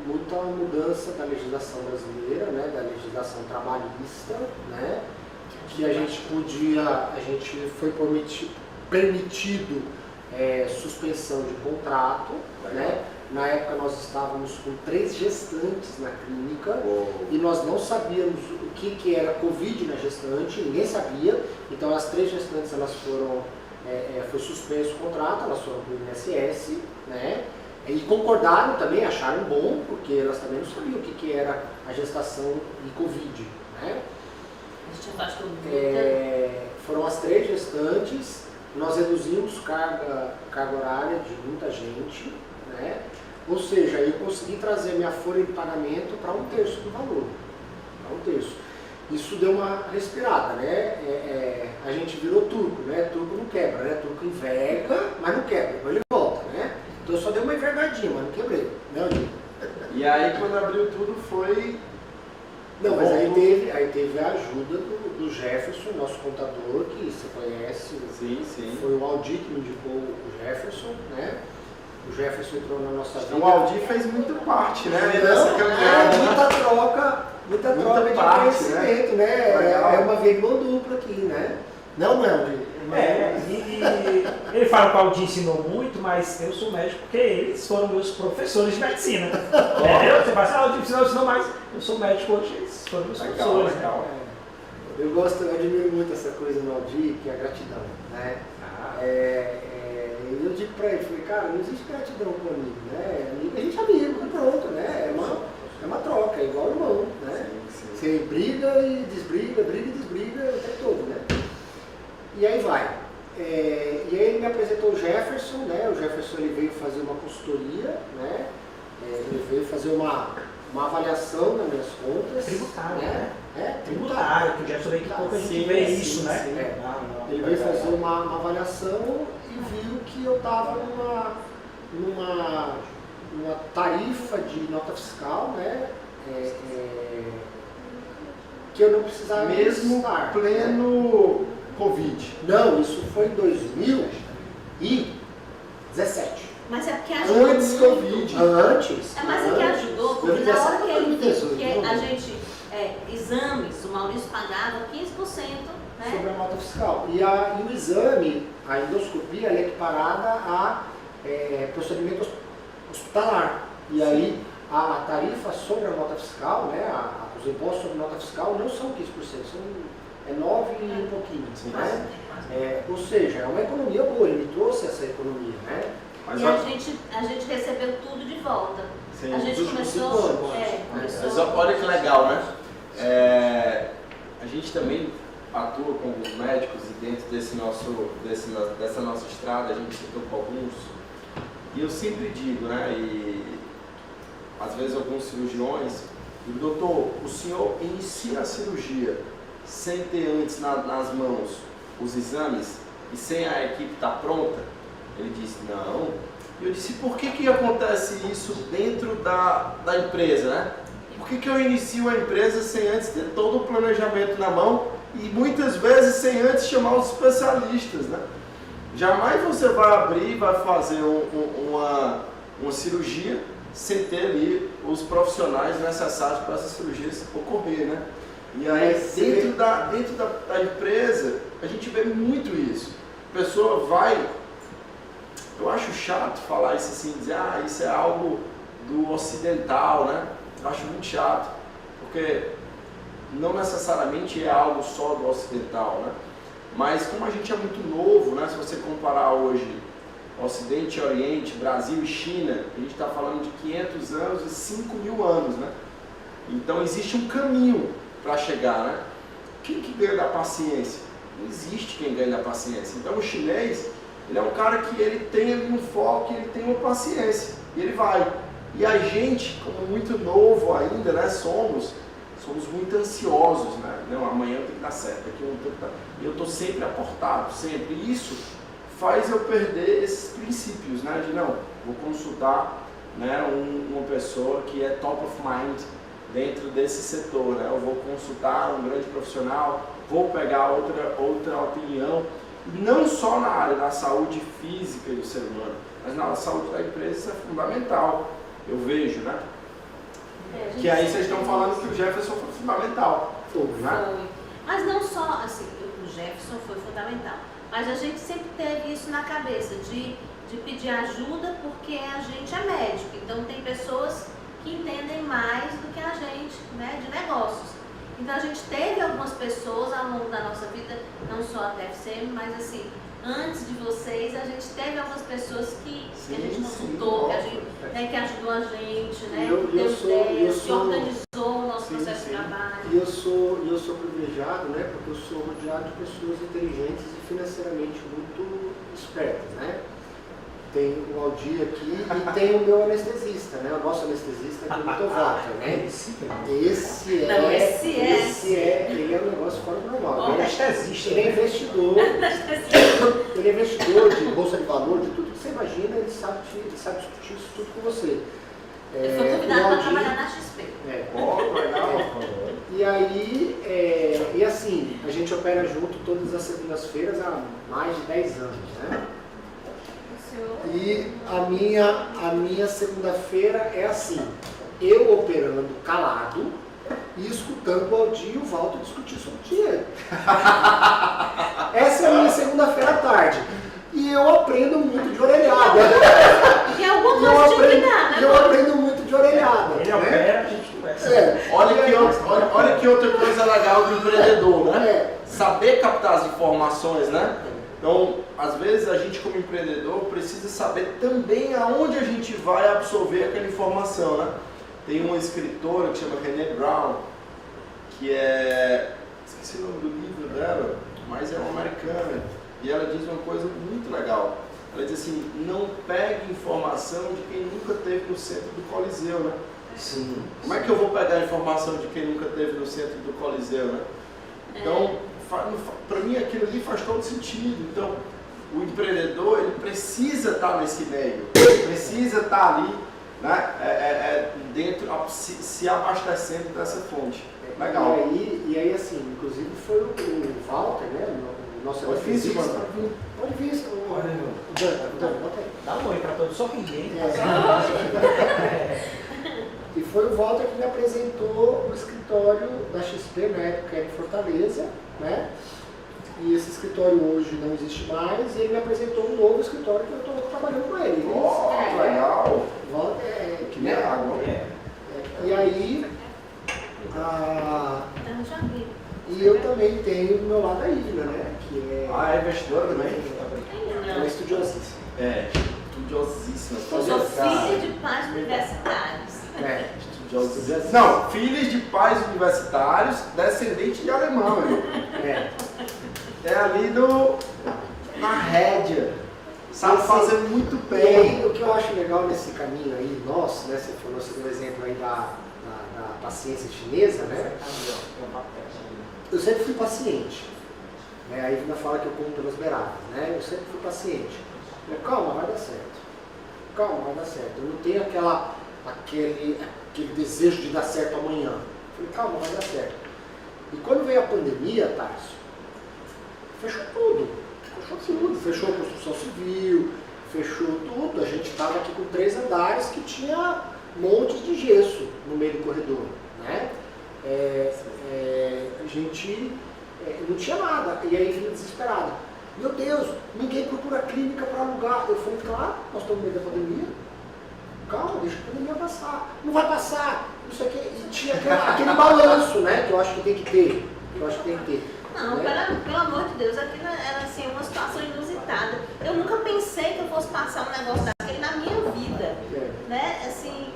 muita mudança da legislação brasileira, né, da legislação trabalhista, né, que a gente foi permitido suspensão de contrato, né? Na época nós estávamos com 3 gestantes na clínica e nós não sabíamos o que era Covid na gestante, ninguém sabia, então as 3 gestantes elas foi suspenso o contrato, elas foram para o INSS, né? E concordaram também, acharam bom, porque elas também não sabiam o que era a gestação e Covid, né? Foram as 3 gestantes, nós reduzimos carga horária de muita gente, né? Ou seja, eu consegui trazer minha folha de pagamento para 1/3 do valor, para 1/3. Isso deu uma respirada, né? A gente virou turco, né? Turco não quebra, né? Turco enverga, mas não quebra, depois ele volta, né? Então eu só dei uma envergadinha, mas não quebrei, né, Odinho? E aí quando abriu tudo foi... Não, mas aí teve a ajuda do Jefferson, nosso contador, que você conhece. Sim. Foi o Aldir que me indicou o Jefferson, né? O Jefferson entrou na nossa vida. Então o Aldir fez muito parte, né? Dessa caminhada. Muita troca de conhecimento, né? É uma via de mão dupla aqui, né? Não, Aldir? E ele fala que o Aldir ensinou muito, mas eu sou médico porque eles foram meus professores de medicina. Você fala, Aldir ensinou mais, eu sou médico hoje, eles foram meus professores. Legal. Eu admiro muito essa coisa no Aldir, que é a gratidão, né? Eu digo pra ele, falei, cara, não existe gratidão com amigo, né? Amigo a gente é amigo, pronto, né? É uma troca, é igual irmão, né? Sim. Você briga e desbriga o tempo todo, né? E aí vai. E aí ele me apresentou o Jefferson, né? O Jefferson ele veio fazer uma consultoria, né? Ele veio fazer uma avaliação das minhas contas. Tributário, né? Tributário, que o Jefferson veio que pouco a gente vê isso, né? Ele veio fazer uma avaliação e viu que eu estava numa tarifa de nota fiscal, né? Que eu não precisava Mesmo estar, pleno Covid. Não, isso foi em 2017. Mas é porque ajudou Antes muito. Covid. Antes? Mas é que ajudou, porque na hora que ele viu 2018, que a gente, exames, o Maurício pagava 15%, né? Sobre a nota fiscal. E o exame, a endoscopia, ela é equiparada a procedimento hospitalar. E aí a tarifa sobre a nota fiscal, né, os impostos sobre nota fiscal não são 15%, é 9 e um pouquinho. Sim, né? Ou seja, é uma economia boa, ele me trouxe essa economia, né? E a gente recebeu tudo de volta. Sim, A gente dos começou. 5 anos. Mas olha que legal, né? A gente também atua com alguns médicos e dentro dessa nossa estrada a gente citou com alguns. E eu sempre digo, né? E às vezes alguns cirurgiões, digo, doutor, o senhor inicia a cirurgia sem ter antes nas mãos os exames e sem a equipe estar pronta? Ele disse, não. E eu disse, por que acontece isso dentro da empresa, né? Por que eu inicio a empresa sem antes ter todo o planejamento na mão e muitas vezes sem antes chamar os especialistas, né? Jamais você vai abrir e vai fazer uma cirurgia sem ter ali os profissionais necessários para essa cirurgia ocorrer, né? E aí dentro da empresa a gente vê muito isso. A pessoa vai... Eu acho chato falar isso assim, dizer, isso é algo do ocidental, né? Eu acho muito chato, porque não necessariamente é algo só do ocidental, né? Mas como a gente é muito novo, né? Se você comparar hoje Ocidente e Oriente, Brasil e China, a gente está falando de 500 anos e 5 mil anos, né? Então existe um caminho para chegar, né? Quem que ganha da paciência? Não existe quem ganha da paciência. Então o chinês, ele é um cara que ele tem ali um foco, ele tem uma paciência, e ele vai. E a gente, como muito novo ainda, né, somos muito ansiosos, né? Não, amanhã tem que dar certo, aqui eu estou sempre aportado, sempre. E isso faz eu perder esses princípios, né? De não, vou consultar, né, uma pessoa que é top of mind dentro desse setor, né? Eu vou consultar um grande profissional, vou pegar outra opinião, não só na área da saúde física do ser humano, mas na saúde da empresa. Isso é fundamental, eu vejo, né? Que aí vocês estão falando que o Jefferson foi fundamental, né? Foi. Mas não só, assim, o Jefferson foi fundamental, mas a gente sempre teve isso na cabeça, de pedir ajuda, porque a gente é médico, então tem pessoas que entendem mais do que a gente, né, de negócios. Então a gente teve algumas pessoas ao longo da nossa vida, não só a TFCM, mas assim, antes de vocês, a gente teve algumas pessoas que a gente consultou, que, que ajudou a gente, né, que deu ideias, que organizou o nosso processo de trabalho. E eu sou privilegiado, né, porque eu sou rodeado de pessoas inteligentes e financeiramente muito espertas, né? Tem o Aldir aqui e tem o meu anestesista, né? O nosso anestesista é o Tovato, né? Ele é um negócio fora do normal. Ele é investidor. Ele é investidor de bolsa de valor, de tudo que você imagina, ele sabe discutir isso tudo com você. Ele foi convidado para trabalhar na XP. Legal. E aí, e assim, a gente opera junto todas as segundas-feiras há mais de 10 anos, né? E a minha segunda-feira é assim, eu operando calado e escutando o Aldir e o Walter discutir sobre dinheiro. Essa é a minha segunda-feira à tarde. E eu aprendo muito de orelhada. E alguma coisa de cuidar, né? Eu aprendo muito de orelhada. Ele opera, a gente conversa. Olha que outra coisa legal do empreendedor, né? Saber captar as informações, né? Então, às vezes a gente como empreendedor precisa saber também aonde a gente vai absorver aquela informação, né? Tem uma escritora que chama Brené Brown, que esqueci o nome do livro dela, mas é uma americana, e ela diz uma coisa muito legal. Ela diz assim, não pegue informação de quem nunca esteve no centro do Coliseu, né? Sim. Como é que eu vou pegar a informação de quem nunca esteve no centro do Coliseu, né? Então, para mim aquilo ali faz todo sentido. Então, o empreendedor, ele precisa estar nesse meio, ele precisa estar ali, né, dentro, se abastecendo dessa fonte. Legal. E aí assim, inclusive foi o Walter, né, o nosso anestesista. Pode vir, bota aí. Dá um oi para todos, só ninguém. E foi o Walter que me apresentou o escritório da XP, na época era em Fortaleza, né? E esse escritório hoje não existe mais, e ele me apresentou um novo escritório que eu estou trabalhando com ele. Legal! Walter Que nem água. E aí, e eu também tenho do meu lado a Ivna, né? Que é investidora também? Ela é estudiosíssima. Estudiosíssima. Eu sou filha de pais universitários. Não, filhas de pais universitários, descendente de alemão. É ali na rédea. Sabe fazer muito bem. E aí, o que eu acho legal nesse caminho aí, nosso, né? Você deu um exemplo aí da paciência chinesa, né? Eu sempre fui paciente. Né? A Ivna fala que eu como pelas beiradas, né? Eu sempre fui paciente. Eu, calma, vai dar certo. Calma, vai dar certo. Eu não tenho aquele desejo de dar certo amanhã. Eu falei, calma, vai dar certo. E quando veio a pandemia, Tarso, fechou tudo. Fechou a construção civil, fechou tudo. A gente estava aqui com 3 andares que tinha montes de gesso no meio do corredor, né? A gente não tinha nada. E aí vinha desesperada. Meu Deus, ninguém procura clínica para alugar. Eu falei, claro, nós estamos no meio da pandemia. Calma, deixa a pandemia passar. Não vai passar. Isso aqui. E tinha aquele balanço, né? Que eu acho que tem que ter. Não, né? pelo amor de Deus, aquilo era assim, uma situação inusitada. Eu nunca pensei que eu fosse passar um negócio daquele na minha vida. Né? Assim.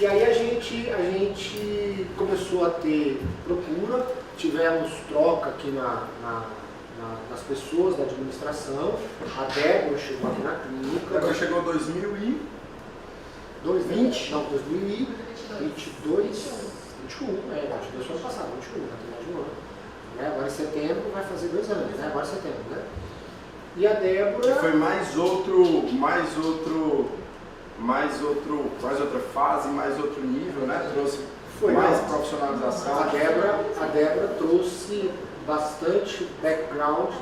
E aí a gente começou a ter procura, tivemos troca aqui nas pessoas da administração. A Débora chegou aqui na clínica. A Débora chegou em 2020? Não, 2022, 21, 22 foi ano passado, 21, na final de um ano. Né? Agora em setembro vai fazer 2 anos, né? Agora em setembro, né? E a Débora... Que foi mais outra fase, mais outro nível, né? Trouxe mais profissionalização. A Débora trouxe bastante background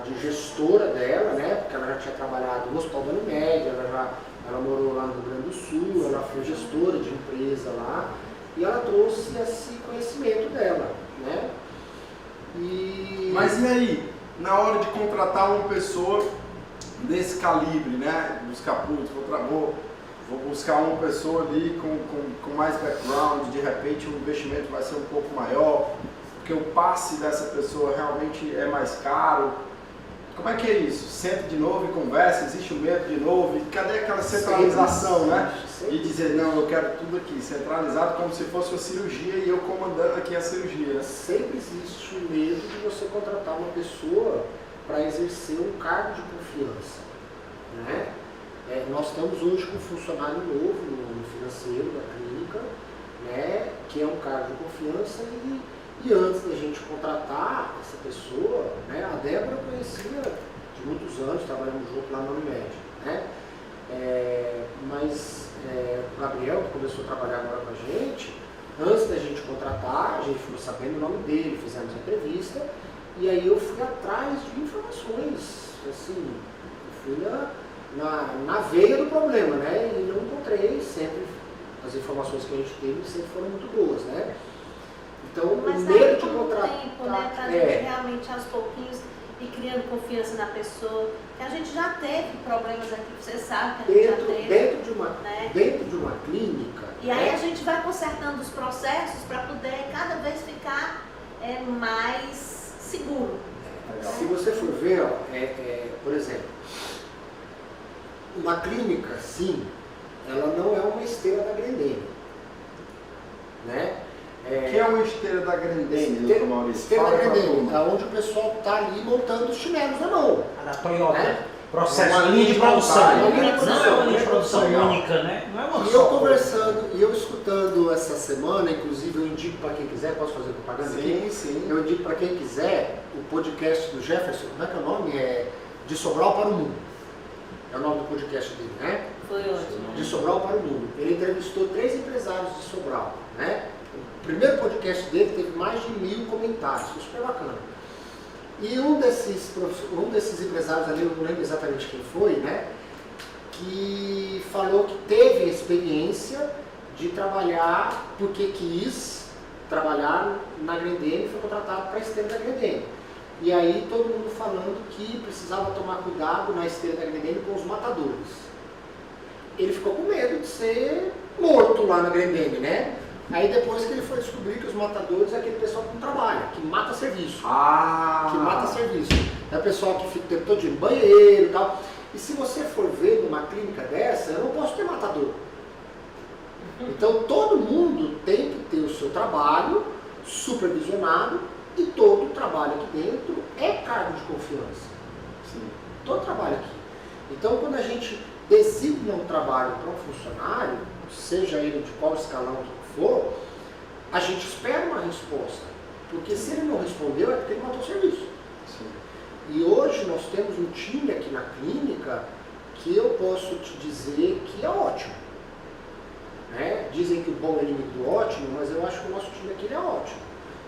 de gestora dela, né? Porque ela já tinha trabalhado no Hospital da Unimed, ela morou lá no Rio Grande do Sul, ela foi gestora de empresa lá, e ela trouxe esse conhecimento dela, né? Mas e aí, na hora de contratar uma pessoa desse calibre, né? Buscar, vou buscar uma pessoa ali com mais background, de repente o investimento vai ser um pouco maior, porque o passe dessa pessoa realmente é mais caro. Como é que é isso? Senta de novo e conversa, existe o medo de novo, e cadê aquela centralização, né? E dizer, não, eu quero tudo aqui, centralizado como se fosse uma cirurgia e eu comandando aqui a cirurgia, né? Sempre existe o medo de você contratar uma pessoa para exercer um cargo de confiança, né? Nós estamos hoje com um funcionário novo no financeiro da clínica, né? Que é um cargo de confiança e antes da gente contratar essa pessoa, né? A Débora eu conhecia de muitos anos, trabalhamos junto lá na Unimed, né? Mas o Gabriel, que começou a trabalhar agora com a gente, antes da gente contratar, a gente foi sabendo o nome dele, fizemos a entrevista, e aí eu fui atrás de informações, assim, eu fui na veia do problema, né? E não encontrei sempre, as informações que a gente teve sempre foram muito boas, né? Então, mas o medo de com o contratar... tempo, né, pra gente realmente aos pouquinhos ir criando confiança na pessoa, que a gente já teve problemas aqui, você sabe que a gente já teve. Dentro de uma clínica... E aí a gente vai consertando os processos para poder cada vez ficar mais seguro. Se você for ver, por exemplo, uma clínica, sim, ela não é uma esteira da Grendene, né? O que é uma esteira da Grendene, doutor Maurício? Esteira da Grendene, é onde o pessoal está ali montando os chinelos na mão. A da Toyota. Né? Processo, linha de produção. Não Não é uma linha de produção única, né? Não é uma E eu conversando, e eu escutando essa semana, inclusive eu indico para quem quiser, posso fazer propaganda aqui? Sim. Eu indico para quem quiser o podcast do Jefferson, como é que é o nome? De Sobral para o Mundo. É o nome do podcast dele, né? Foi ótimo. De Sobral para o Mundo. Ele entrevistou 3 empresários de Sobral, né? O primeiro podcast dele teve mais de 1000 comentários, foi super bacana. E um desses empresários ali, eu não lembro exatamente quem foi, né? Que falou que teve a experiência de trabalhar porque quis trabalhar na Grendene e foi contratado para a esteira da Grendene. E aí todo mundo falando que precisava tomar cuidado na esteira da Grendene com os matadores. Ele ficou com medo de ser morto lá na Grendene, né? Aí depois que ele foi descobrir que os matadores é aquele pessoal que não trabalha, que mata serviço. Que mata serviço. É o pessoal que fica o tempo todo no banheiro e tal. E se você for ver numa clínica dessa, eu não posso ter matador. Então todo mundo tem que ter o seu trabalho supervisionado e todo o trabalho aqui dentro é cargo de confiança. Sim. Todo trabalho aqui. Então quando a gente designa um trabalho para um funcionário, seja ele de qual escalão que for, a gente espera uma resposta. Porque se ele não respondeu, é porque ele matou o serviço. Sim. E hoje nós temos um time aqui na clínica que eu posso te dizer que é ótimo. Né? Dizem que o bom é inimigo do ótimo, mas eu acho que o nosso time aqui é ótimo.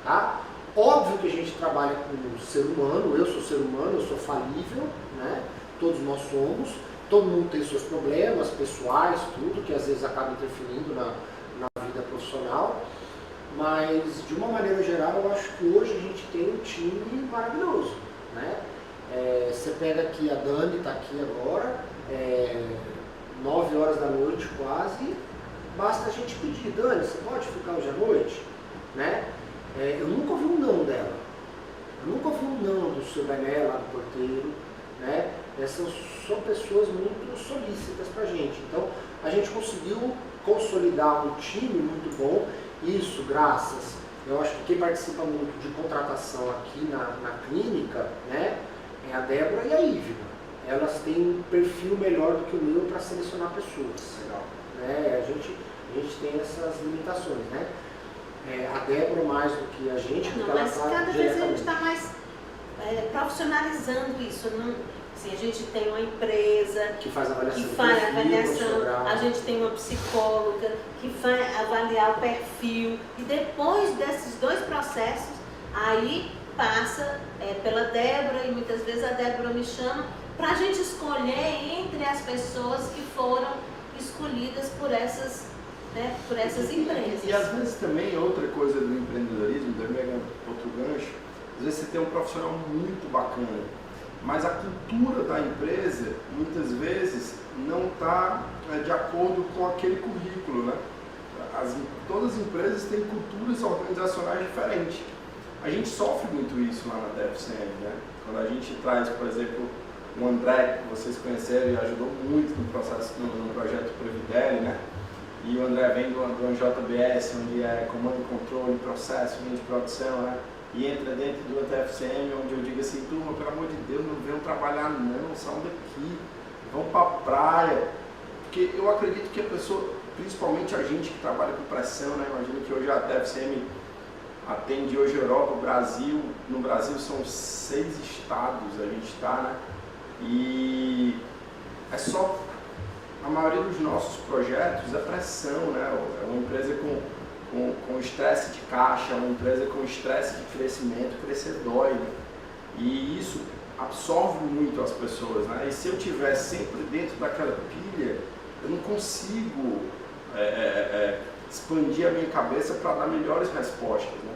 Tá? Óbvio que a gente trabalha com o ser humano, eu sou ser humano, eu sou falível, né? Todos nós somos, todo mundo tem seus problemas pessoais, tudo, que às vezes acaba interferindo na vida profissional, mas de uma maneira geral eu acho que hoje a gente tem um time maravilhoso, né? Você pega aqui, a Dani está aqui agora, 9 horas da noite quase, basta a gente pedir, Dani, você pode ficar hoje à noite? Né? Eu nunca ouvi um não dela, eu nunca ouvi um não do seu Bené lá do porteiro, né? Essas são pessoas muito solícitas pra gente, então a gente conseguiu consolidar um time muito bom, isso graças, eu acho que quem participa muito de contratação aqui na clínica, né, é a Débora e a Ívila. Elas têm um perfil melhor do que o meu para selecionar pessoas. Legal. Né? A gente tem essas limitações, né? A Débora mais do que a gente, porque Não, mas ela cada vez a gente está mais profissionalizando isso. Não, assim, a gente tem uma empresa Que faz avaliação. que faz de perfil avaliação, profissional. a gente tem uma psicóloga que vai avaliar o perfil e depois desses 2 processos, aí passa pela Débora e muitas vezes a Débora me chama para a gente escolher entre as pessoas que foram escolhidas por essas, né, por essas empresas. E às vezes também outra coisa do empreendedorismo, pegando outro gancho, às vezes você tem um profissional muito bacana, mas a cultura da empresa muitas vezes não está de acordo com aquele currículo, né? Todas as empresas têm culturas organizacionais diferentes. A gente sofre muito isso lá na TFCM, né? Quando a gente traz, por exemplo, o André, que vocês conheceram e ajudou muito no processo, no projeto Previdele, né? E o André vem do JBS, onde é comando, controle, processo, linha de produção, né? E entra dentro do TFCM, onde eu digo assim, turma, pelo amor de Deus, não venham trabalhar não, saiam daqui, vão para a praia. Porque eu acredito que a pessoa, principalmente a gente que trabalha com pressão, né? Imagina que hoje a TFCM atende hoje a Europa, o Brasil. No Brasil são 6 estados, a gente está, né? E é só, a maioria dos nossos projetos é pressão, né? É uma empresa com estresse de caixa, uma empresa com estresse de crescimento, crescer dói, né? E isso absorve muito as pessoas, né? E se eu estiver sempre dentro daquela pilha, eu não consigo expandir a minha cabeça para dar melhores respostas, né?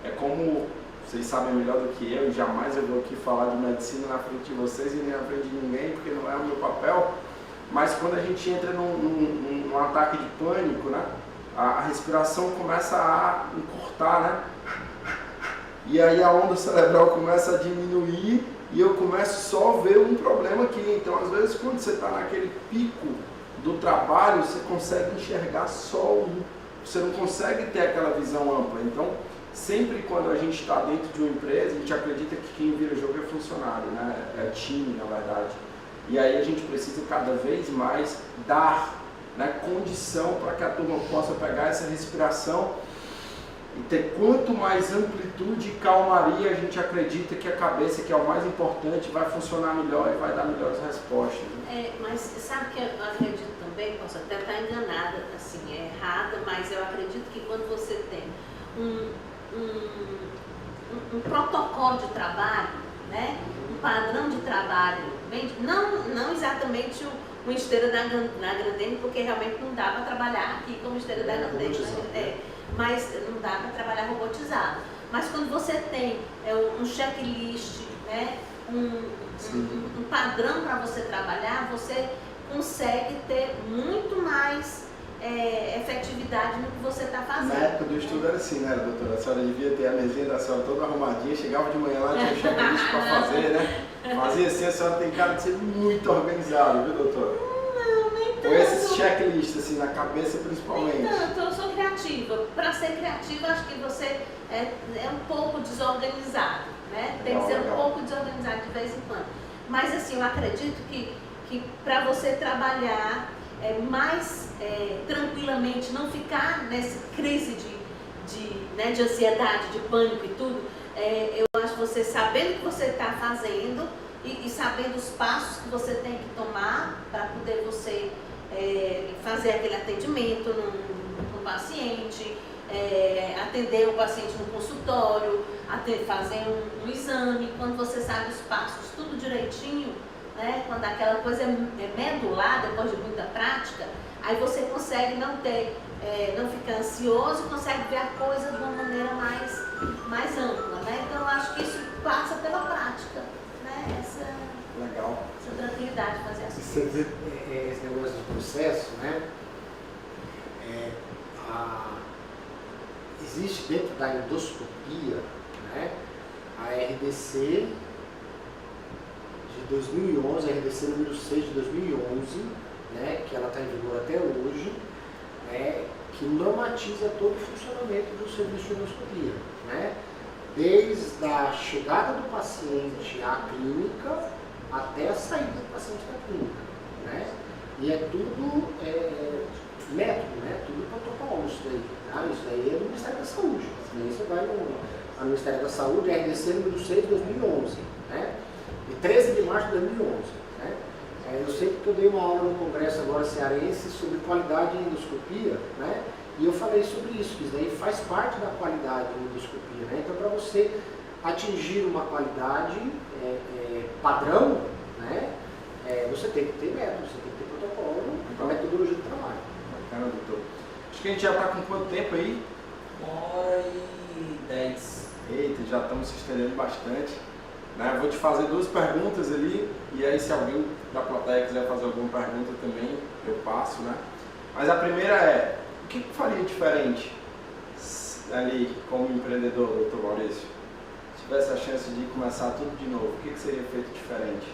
É como, vocês sabem melhor do que eu, e jamais eu vou aqui falar de medicina na frente de vocês e nem na frente de ninguém, porque não é o meu papel, mas quando a gente entra num ataque de pânico, né? A respiração começa a encurtar, né? E aí a onda cerebral começa a diminuir e eu começo só a ver um problema aqui. Então, às vezes, quando você está naquele pico do trabalho, você consegue enxergar só um. Você não consegue ter aquela visão ampla. Então, sempre quando a gente está dentro de uma empresa, a gente acredita que quem vira jogo é funcionário, né? É time, na verdade. E aí a gente precisa cada vez mais dar, né, condição para que a turma possa pegar essa respiração e ter quanto mais amplitude e calmaria a gente acredita que a cabeça, que é o mais importante, vai funcionar melhor e vai dar melhores respostas. Né? Mas sabe que eu acredito também, posso até estar enganada, assim, é errada, mas eu acredito que quando você tem um protocolo de trabalho, né, um padrão de trabalho, não exatamente uma esteira na Grandene, porque realmente não dá para trabalhar aqui como esteira da Grandene, mas não dá para trabalhar robotizado. Mas quando você tem um checklist, né, um padrão para você trabalhar, você consegue ter muito mais efetividade no que você está fazendo. Na época do estudo era assim, né, doutora? A senhora devia ter a mesinha da senhora toda arrumadinha, chegava de manhã lá, tinha um checklist para fazer, né? Fazia assim, a senhora tem cara de ser muito organizada, viu, doutora? Não, nem tanto. Ou esses checklists, assim, na cabeça principalmente? Nem tanto, eu sou criativa. Para ser criativa, acho que você é um pouco desorganizado, né? Tem que ser um pouco desorganizado de vez em quando. Mas, assim, eu acredito que para você trabalhar mais tranquilamente, não ficar nessa crise de ansiedade, de pânico e tudo, eu acho que você sabendo o que você está fazendo e sabendo os passos que você tem que tomar para poder você fazer aquele atendimento no paciente, atender o paciente no consultório, fazer um exame, quando você sabe os passos tudo direitinho, né? Quando aquela coisa é medular, depois de muita prática, aí você consegue não ficar ansioso, consegue ver a coisa de uma maneira mais ampla, né? Então eu acho que isso passa pela prática, né? Essa tranquilidade de fazer as coisas. Você vê esse negócio de processo, né? Existe dentro da endoscopia, né, a RDC de 2011, a RDC número 6 de 2011, né, que ela está em vigor até hoje, né, que normatiza todo o funcionamento do serviço de endoscopia, né, desde a chegada do paciente à clínica até a saída do paciente da clínica, né, e é tudo método, né, tudo protocolo isso daí, tá? Isso daí é do Ministério da Saúde, isso daí você vai no Ministério da Saúde, RDC número 6 de 2011. 13 de março de 2011. Né? Eu sei que eu dei uma aula no Congresso agora cearense sobre qualidade em endoscopia, né? E eu falei sobre isso, que isso daí faz parte da qualidade em endoscopia. Né? Então, para você atingir uma qualidade padrão, né? Você tem que ter método, você tem que ter protocolo, uma metodologia de trabalho. Bacana, doutor. Acho que a gente já está com quanto tempo aí? 1h10. Eita, já estamos se estendendo bastante. Né? Vou te fazer 2 perguntas ali, e aí se alguém da plateia quiser fazer alguma pergunta também, eu passo, né? Mas a primeira é, o que faria diferente ali como empreendedor, doutor Maurício? Se tivesse a chance de começar tudo de novo, o que seria feito diferente?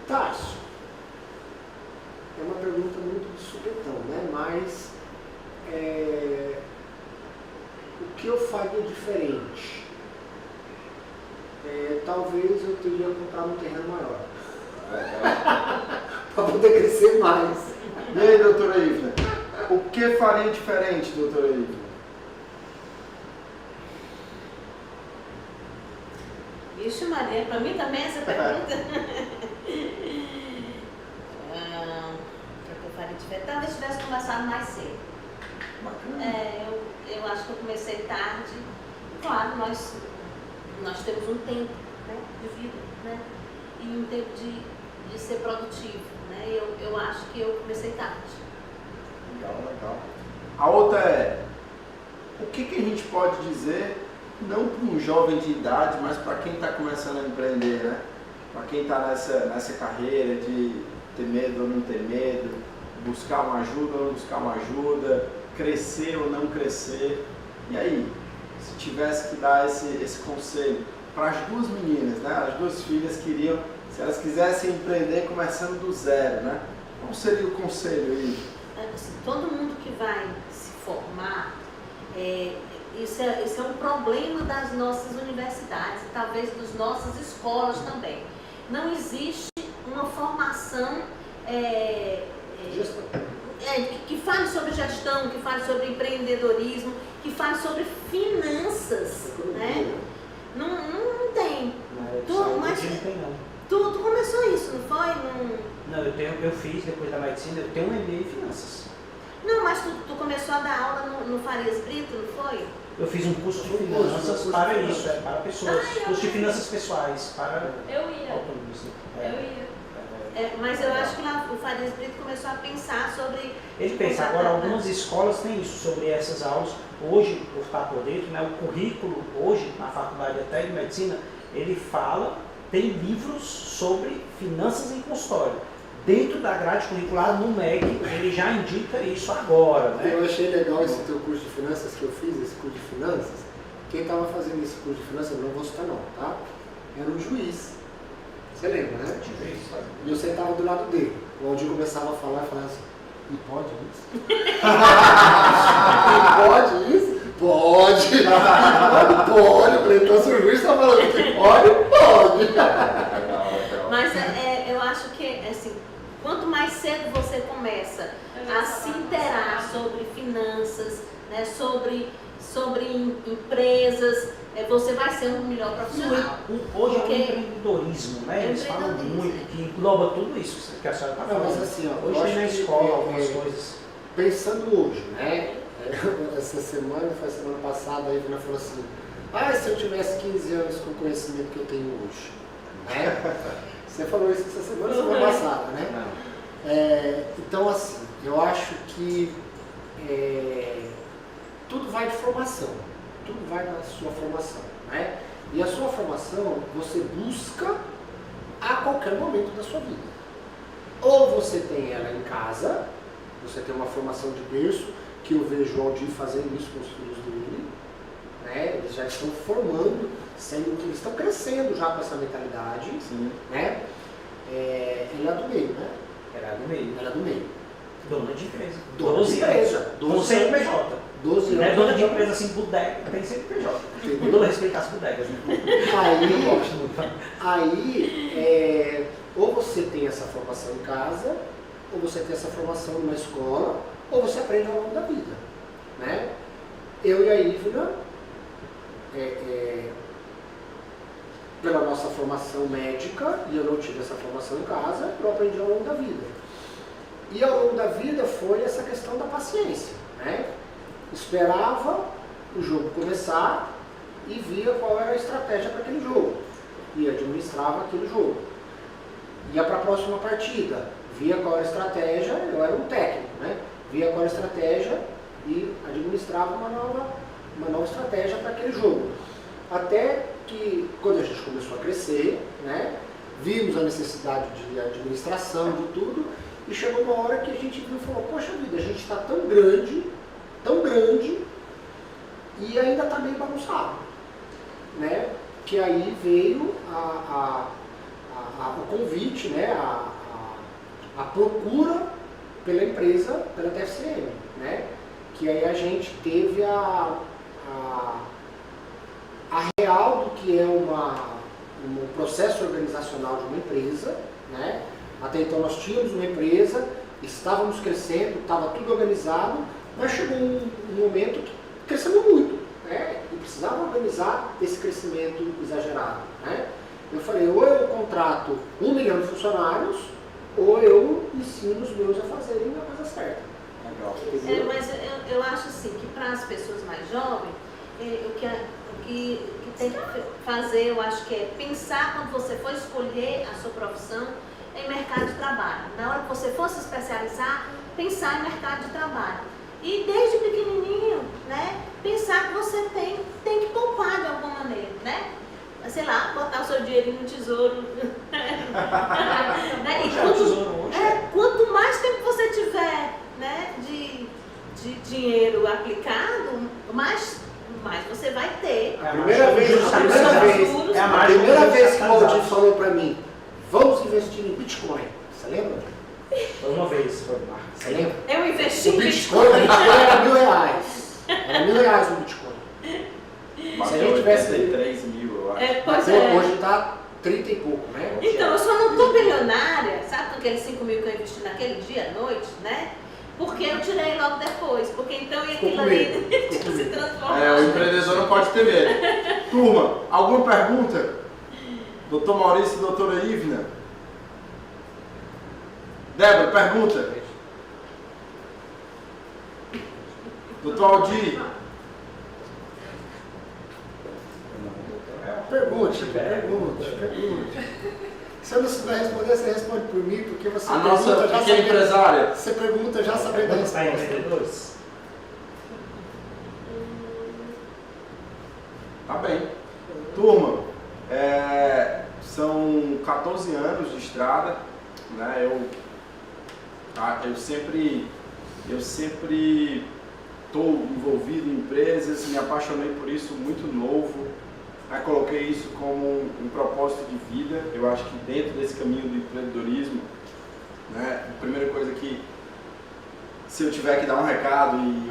Tássio, é uma pergunta muito de supetão, né? Mas o que eu faria diferente? Talvez eu teria comprado um terreno maior. Para poder crescer mais. E aí, doutora Ivna? O que faria diferente, doutora Ivna? Vixe Maria, para mim também essa pergunta. O que eu faria diferente? Talvez tivesse começado mais cedo. Bacana. Eu acho que eu comecei tarde. Claro, nós temos um tempo, né, de vida, né, e um tempo de ser produtivo. Né? Eu acho que eu comecei tarde. Legal, legal. A outra é, o que a gente pode dizer, não para um jovem de idade, mas para quem está começando a empreender, né? Para quem está nessa carreira de ter medo ou não ter medo, buscar uma ajuda ou não buscar uma ajuda, crescer ou não crescer. E aí, se tivesse que dar esse conselho para as 2 meninas, né? As 2 filhas queriam, se elas quisessem empreender começando do zero, né? Qual seria o conselho aí? Assim, todo mundo que vai se formar, isso é um problema das nossas universidades, talvez das nossas escolas também. Não existe uma formação que fale sobre gestão, que fale sobre empreendedorismo, que fale sobre finanças, né? Não tem. Tu começou isso, não foi? Não, eu fiz, depois da medicina, eu tenho um MBA em finanças. Não, mas tu começou a dar aula no Farias Brito, não foi? Eu fiz um curso de finanças para isso, para pessoas. Curso de finanças pessoais, para Eu ia. autônomos. Eu ia. Mas eu acho que lá o Farias Brito começou a pensar sobre... Ele pensa, agora algumas escolas têm isso, sobre essas aulas. Hoje, por estar por dentro, né, o currículo, hoje, na faculdade até de medicina, ele fala, tem livros sobre finanças em consultório. Dentro da grade curricular, no MEC, ele já indica isso agora, né? Eu achei legal esse teu curso de finanças que eu fiz, esse curso de finanças. Quem estava fazendo esse curso de finanças, eu não vou citar não, tá? Era um juiz. Você lembra, né? E eu sentava do lado dele. O Aldir começava a falar e falava assim, e pode isso? E pode isso? Pode! Pode! Eu falei, então se o juiz está falando que pode. Mas eu acho que, assim, quanto mais cedo você começa a se interar sobre finanças, né, sobre empresas, você vai ser um melhor profissional. Hoje Porque é o empreendedorismo, né? Eles falam muito, que engloba tudo isso que a senhora está falando. Mas assim, ó, Hoje eu tem na acho que, escola algumas coisas. Pensando hoje, né? Essa semana, foi a semana passada, a Ivna falou assim, se eu tivesse 15 anos com o conhecimento que eu tenho hoje, né? Você falou isso essa semana passada, né? Então, assim, eu acho que tudo vai de formação, tudo vai na sua formação, né? E a sua formação você busca a qualquer momento da sua vida. Ou você tem ela em casa, você tem uma formação de berço, que eu vejo o Aldir fazendo isso com os filhos dele, né? Eles já estão formando, eles estão crescendo já com essa mentalidade, Sim. né? Ela é do meio, né? Era do meio. Ela é do meio. Dona de empresa. Dona 12 de empresa. anos. 12 Com CNPJ. 12 anos. Não é dona de empresa assim, bodega, tem CNPJ. Com todo respeito às bodegas, né? Eu gosto muito. Aí, ou você tem essa formação em casa, ou você tem essa formação numa escola, ou você aprende ao longo da vida, né? eu e a Ivna, pela nossa formação médica, e eu não tive essa formação em casa, eu aprendi ao longo da vida. E ao longo da vida foi essa questão da paciência, né? Esperava o jogo começar e via qual era a estratégia para aquele jogo. E administrava aquele jogo. Ia para a próxima partida, via qual era a estratégia, eu era um técnico, né? Via qual era a estratégia e administrava uma nova estratégia para aquele jogo. Até que, quando a gente começou a crescer, né, vimos a necessidade de administração, de tudo, e chegou uma hora que a gente viu e falou, poxa vida, a gente está tão grande, e ainda está meio bagunçado, né? Que aí veio o convite, né? A procura pela empresa, pela TFCM, né? Que aí a gente teve a real do que é um processo organizacional de uma empresa, né? Até então nós tínhamos uma empresa, estávamos crescendo, estava tudo organizado, mas chegou um momento que crescemos muito, né? E precisava organizar esse crescimento exagerado, né? Eu falei, ou eu contrato 1 milhão de funcionários, ou eu ensino os meus a fazerem a coisa certa. Legal. Mas eu acho assim, que para as pessoas mais jovens, o que tem que fazer, eu acho que é pensar quando você for escolher a sua profissão em mercado de trabalho. Na hora que você for se especializar, pensar em mercado de trabalho. E desde pequenininho, né, pensar que você tem que poupar de alguma maneira, né? Sei lá, botar o seu dinheirinho no tesouro. Né? E quanto mais tempo você tiver, né, de dinheiro aplicado, mais você vai ter. A primeira vez que o Valdir falou para mim, vamos investir em Bitcoin, você lembra? Foi uma vez, foi lá. Você lembra? Eu investi O em Bitcoin era R$1.000. Era R$1.000 o Bitcoin. Se a gente tivesse 83 mil, eu acho. Pois hoje está 30 e pouco, né? Então, eu só não estou bilionária, sabe, com aqueles 5 mil que eu investi naquele dia à noite, né? Porque eu tirei logo depois, porque então aquilo ali se transforma. O empreendedor não pode ter medo. Turma, alguma pergunta? Doutor Maurício e doutora Ivna? Débora, pergunta. Doutor Aldir? Pergunte. Se eu não souber responder, você responde por mim, porque você A nossa pergunta já pequena sabendo, empresária. você pergunta já sabendo a Está em resposta. vendedores? Tá bem. Turma, são 14 anos de estrada, né? Eu sempre estou envolvido em empresas, me apaixonei por isso muito novo. Coloquei isso como um propósito de vida. Eu acho que dentro desse caminho do empreendedorismo, né, a primeira coisa que, se eu tiver que dar um recado e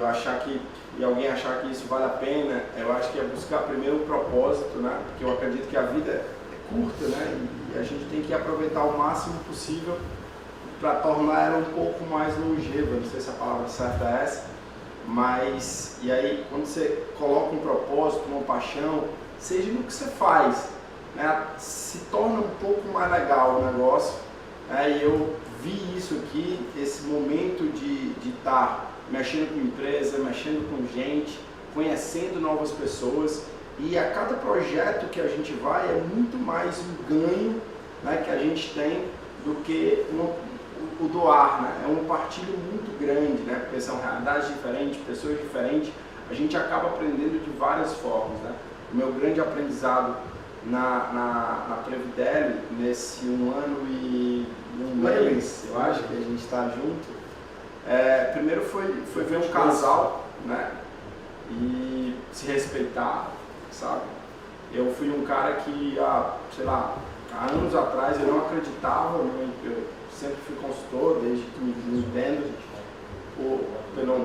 alguém achar que isso vale a pena, eu acho que é buscar primeiro o propósito, né, porque eu acredito que a vida é curta, né, e a gente tem que aproveitar o máximo possível para tornar ela um pouco mais longeva. Não sei se a palavra certa é essa, mas e aí quando você coloca um propósito, uma paixão, seja no que você faz, né, se torna um pouco mais legal o negócio, né, e eu vi isso aqui, esse momento de estar mexendo com empresa, mexendo com gente, conhecendo novas pessoas, e a cada projeto que a gente vai é muito mais um ganho, né, que a gente tem do que o doar, né, é um partilho muito grande, né, porque são realidades diferentes, pessoas diferentes, a gente acaba aprendendo de várias formas, né. O meu grande aprendizado na Previdele, nesse 1 ano e 1 mês, eu acho que a gente está junto, primeiro foi ver um casal, né, e se respeitar, sabe? Eu fui um cara que, há anos atrás eu não acreditava, eu sempre fui consultor, desde que me entendo, pela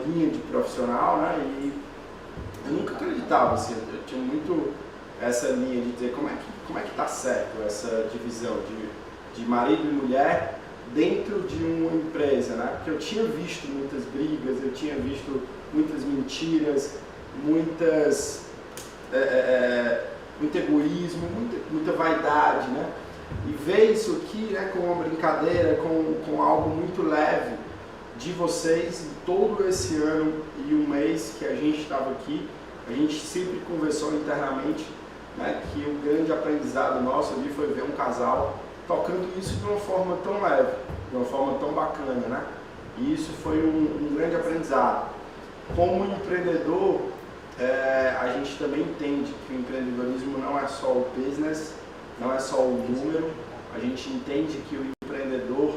linha de profissional, né, e eu nunca acreditava, assim, eu tinha muito essa linha de dizer como é que está certo essa divisão de marido e mulher dentro de uma empresa, né? Porque eu tinha visto muitas brigas, eu tinha visto muitas mentiras, muito egoísmo, muita vaidade, né? E ver isso aqui, né, com uma brincadeira, com algo muito leve de vocês, todo esse ano e um mês que a gente estava aqui, a gente sempre conversou internamente, né, que o grande aprendizado nosso ali foi ver um casal tocando isso de uma forma tão leve, de uma forma tão bacana, né? E isso foi um grande aprendizado. Como empreendedor, a gente também entende que o empreendedorismo não é só o business, não é só o número, a gente entende que o empreendedor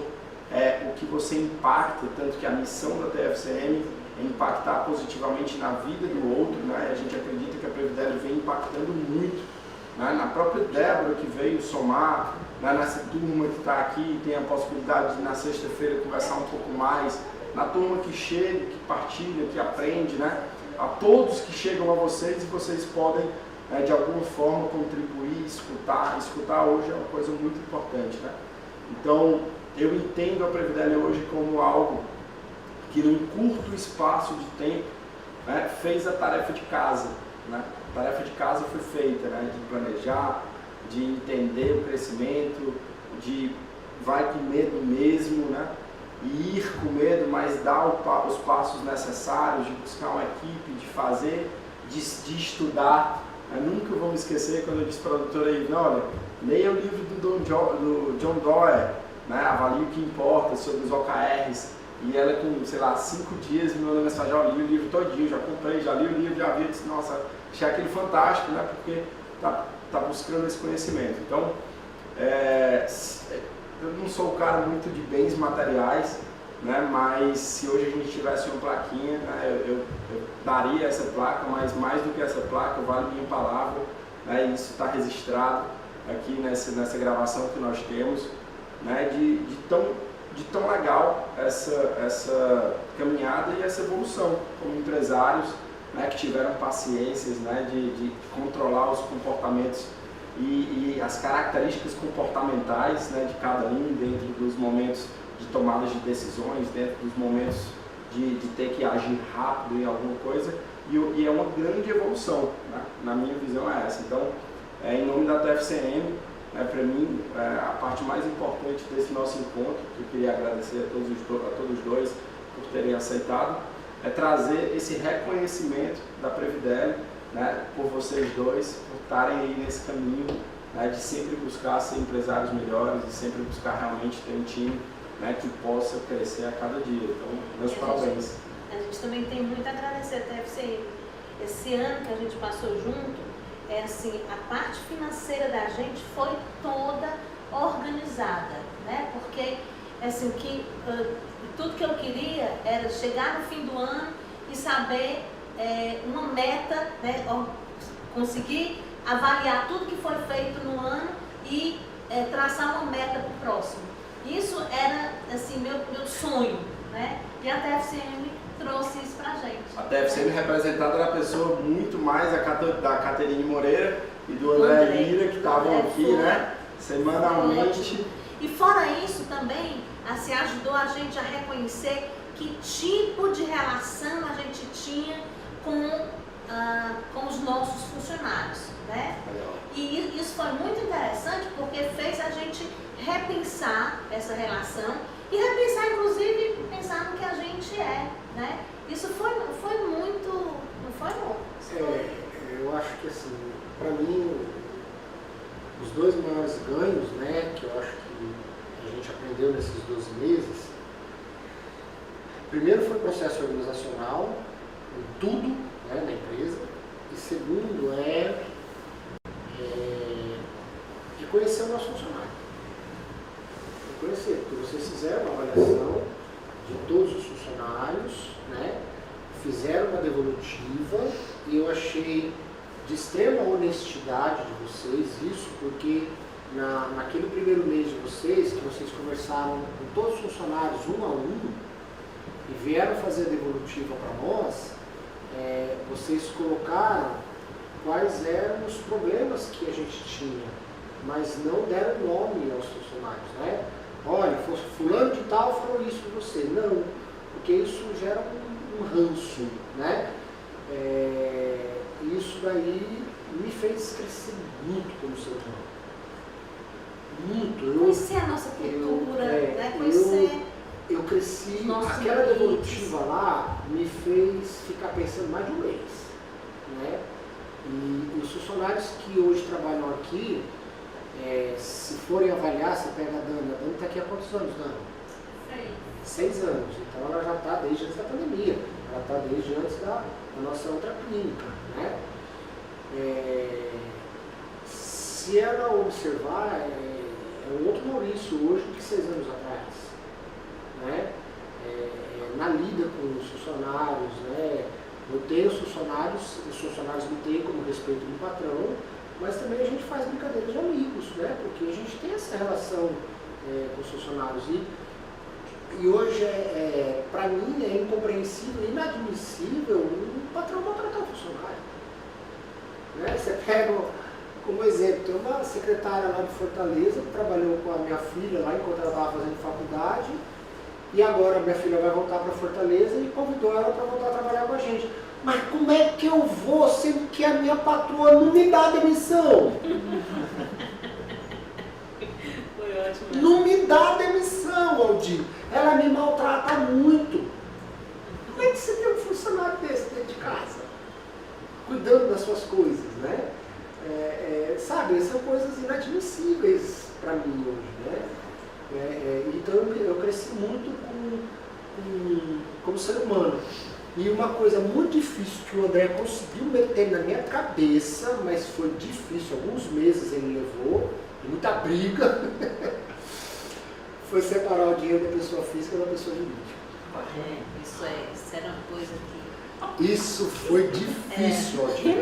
é o que você impacta, tanto que a missão da TFCM é impactar positivamente na vida do outro, né? A gente acredita que a Previdele vem impactando muito, né? Na própria Débora que veio somar, né? Nessa turma que está aqui, tem a possibilidade de na sexta-feira conversar um pouco mais, na turma que chega, que partilha, que aprende, né? A todos que chegam a vocês e vocês podem de alguma forma contribuir, escutar hoje é uma coisa muito importante, né? Então eu entendo a Previdele hoje como algo que num curto espaço de tempo, né, fez a tarefa de casa, né? A tarefa de casa foi feita, né, de planejar, de entender o crescimento, de vai com medo mesmo, né? E ir com medo, mas dar os passos necessários, de buscar uma equipe, de fazer, de estudar. Eu nunca vou me esquecer quando eu disse para a doutora Ivna, olha, leia o livro do John Doerr, né, Avalie o que importa, sobre os OKRs, e ela com, sei lá, 5 dias me mandou mensagem, ó, li o livro todinho, já comprei, já li o livro, já vi, eu disse, nossa, achei aquele fantástico, né, porque tá buscando esse conhecimento. Então, eu não sou um cara muito de bens materiais, né, mas se hoje a gente tivesse uma plaquinha, né, eu daria essa placa, mas mais do que essa placa, vale minha palavra, né, e isso está registrado aqui nessa gravação que nós temos, né, de tão legal essa caminhada e essa evolução como empresários, né, que tiveram paciências, né, de controlar os comportamentos e as características comportamentais, né, de cada um dentro dos momentos de tomadas de decisões, dentro dos momentos de ter que agir rápido em alguma coisa, e é uma grande evolução, né? Na minha visão é essa. Então, em nome da TFCM, para mim, a parte mais importante desse nosso encontro, que eu queria agradecer a todos dois por terem aceitado, é trazer esse reconhecimento da Previdele, né, por vocês dois, por estarem aí nesse caminho, né, de sempre buscar ser empresários melhores e sempre buscar realmente ter um time, né, que possa crescer a cada dia. Então, meus parabéns. A gente também tem muito a agradecer a TFCM. Esse ano que a gente passou junto, assim, a parte financeira da gente foi toda organizada, né? Porque assim, tudo que eu queria era chegar no fim do ano e saber uma meta, né? Conseguir avaliar tudo que foi feito no ano e traçar uma meta para o próximo. Isso era assim, meu sonho, né? E a TFCM trouxe isso pra gente. A TFCM representada na pessoa muito mais da Caterine Moreira e do André Lira, que estavam aqui, né? Semanalmente. E fora isso também, assim, ajudou a gente a reconhecer que tipo de relação a gente tinha com os nossos funcionários, né? E isso foi muito interessante porque fez a gente repensar essa relação e repensar, inclusive, pensar no que a gente é, né? Isso foi muito, não foi bom? Eu acho que, assim, para mim, os dois maiores ganhos, né, que eu acho que a gente aprendeu nesses 12 meses, primeiro foi o processo organizacional, em tudo, né, na empresa, e segundo reconhecer o nosso funcionário. Reconhecer, porque vocês fizeram uma avaliação de todos os funcionários, né, fizeram uma devolutiva, e eu achei de extrema honestidade de vocês isso, porque naquele primeiro mês de vocês, que vocês conversaram com todos os funcionários um a um, e vieram fazer a devolutiva para nós, vocês colocaram quais eram os problemas que a gente tinha, mas não deram nome aos funcionários, né? Olha, fulano de tal falou isso de você. Não, porque isso gera um ranço, né? Isso daí me fez crescer muito como ser humano. Muito. Conhecer a nossa cultura, né? Conhecer. Eu cresci, Nossos aquela limites. devolutiva lá me fez ficar pensando mais de um mês. Né? E os funcionários que hoje trabalham aqui, se forem avaliar, você pega a Dana está aqui há quantos anos, Dana? 6 anos. Então ela já está desde antes da pandemia, ela está desde antes da nossa outra clínica. Né? Se ela observar, é um outro Maurício hoje do que 6 anos atrás. Né? Na lida com os funcionários, né? Eu tenho os funcionários me têm como respeito do patrão, mas também a gente faz brincadeiras de amigos, né? Porque a gente tem essa relação com os funcionários. E hoje, para mim, é incompreensível, inadmissível um patrão maltratar o funcionário. Né? Você pega, como exemplo, tem uma secretária lá de Fortaleza que trabalhou com a minha filha lá enquanto ela estava fazendo faculdade, e agora minha filha vai voltar para Fortaleza e convidou ela para voltar a trabalhar com a gente. Mas como é que eu vou, sendo que a minha patroa não me dá demissão? Foi ótimo. Não me dá demissão, Aldir. Ela me maltrata muito. Como é que você tem um funcionário desse dentro de casa? Cuidando das suas coisas, né? Sabe, são coisas inadmissíveis para mim hoje, né? Então eu cresci muito como ser humano. E uma coisa muito difícil que o André conseguiu meter na minha cabeça, mas foi difícil, alguns meses ele levou, muita briga, foi separar o dinheiro da pessoa física da pessoa jurídica. Isso era uma coisa que... Isso foi difícil, Aldir.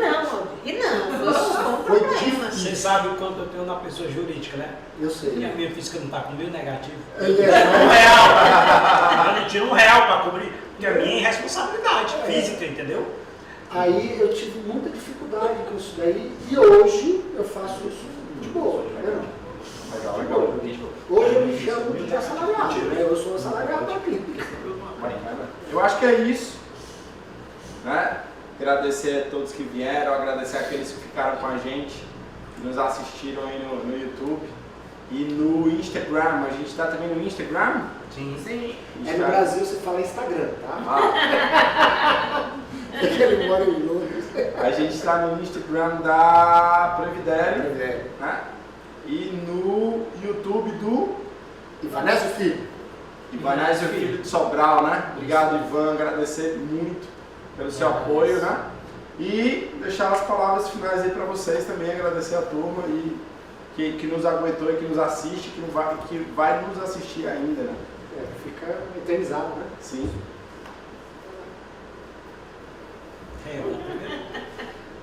E não. Foi difícil. Você sabe o quanto eu tenho na pessoa jurídica, né? Eu sei. E a minha física não está com mil negativo. Ele Eu não tiro R$1 para cobrir, porque a minha é responsabilidade física, entendeu? Aí eu tive muita dificuldade com isso daí e hoje eu faço isso de boa, né? Legal. Hoje eu me chamo de assalariado, né? Eu sou assalariado da clínica. Eu acho que é isso. Né? Agradecer a todos que vieram, agradecer aqueles que ficaram com a gente, que nos assistiram aí no YouTube e no Instagram. A gente está também no Instagram? Sim. No Brasil você fala Instagram, tá? Ah. Ele mora em Londres. A gente está no Instagram da Previdério, né? E no YouTube do Ivanésio Filho. Ivanésio Filho de Sobral, né? Obrigado, Ivan. Agradecer muito pelo seu apoio, né? E deixar as palavras finais aí para vocês também, agradecer a turma e que nos aguentou e que nos assiste, que vai nos assistir ainda, né? Fica eternizado, né? Sim.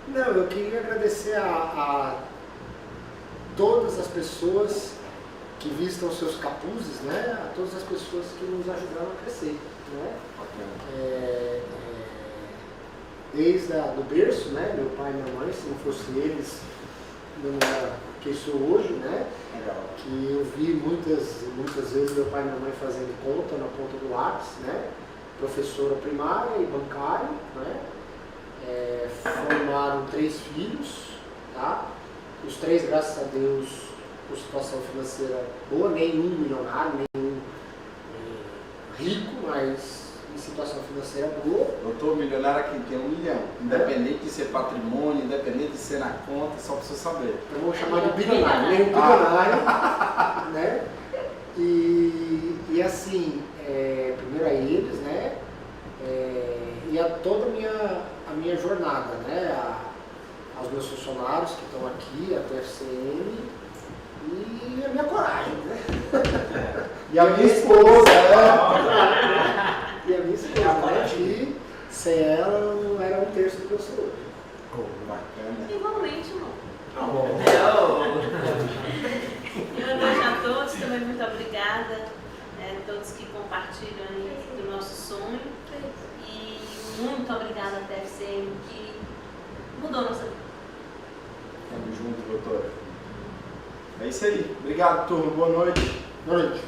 Não, eu queria agradecer a todas as pessoas que vistam os seus capuzes, né? A todas as pessoas que nos ajudaram a crescer, né? Desde do berço, né? Meu pai e minha mãe, se não fosse eles, não era quem sou hoje, né? Legal. Que eu vi muitas vezes meu pai e minha mãe fazendo conta na ponta do lápis, né? Professora primária e bancário, né? Formaram 3 filhos, tá? Os 3, graças a Deus, com situação financeira boa, nenhum milionário, nenhum rico, mas em situação financeira boa. Eu tô milionário aqui, tem 1 milhão. Independente de ser patrimônio, independente de ser na conta, só pra você saber. Então vamos chamar de bilionário, nenhum bilionário, né? E assim, primeiro a eles, né? E a toda a minha jornada, né? Aos meus funcionários que estão aqui, a TFCM e a minha coragem, né? E a minha esposa, E a minha esposa, né? Que sem ela não era 1/3 do que eu sou hoje. Bacana. Igualmente, irmão. Tá bom. Boa noite a todos, também muito obrigada a todos que compartilham aí do nosso sonho. E muito obrigada a TFCM que mudou nossa vida. Tamo junto, doutora. É isso aí. Obrigado, turma. Boa noite. Boa noite.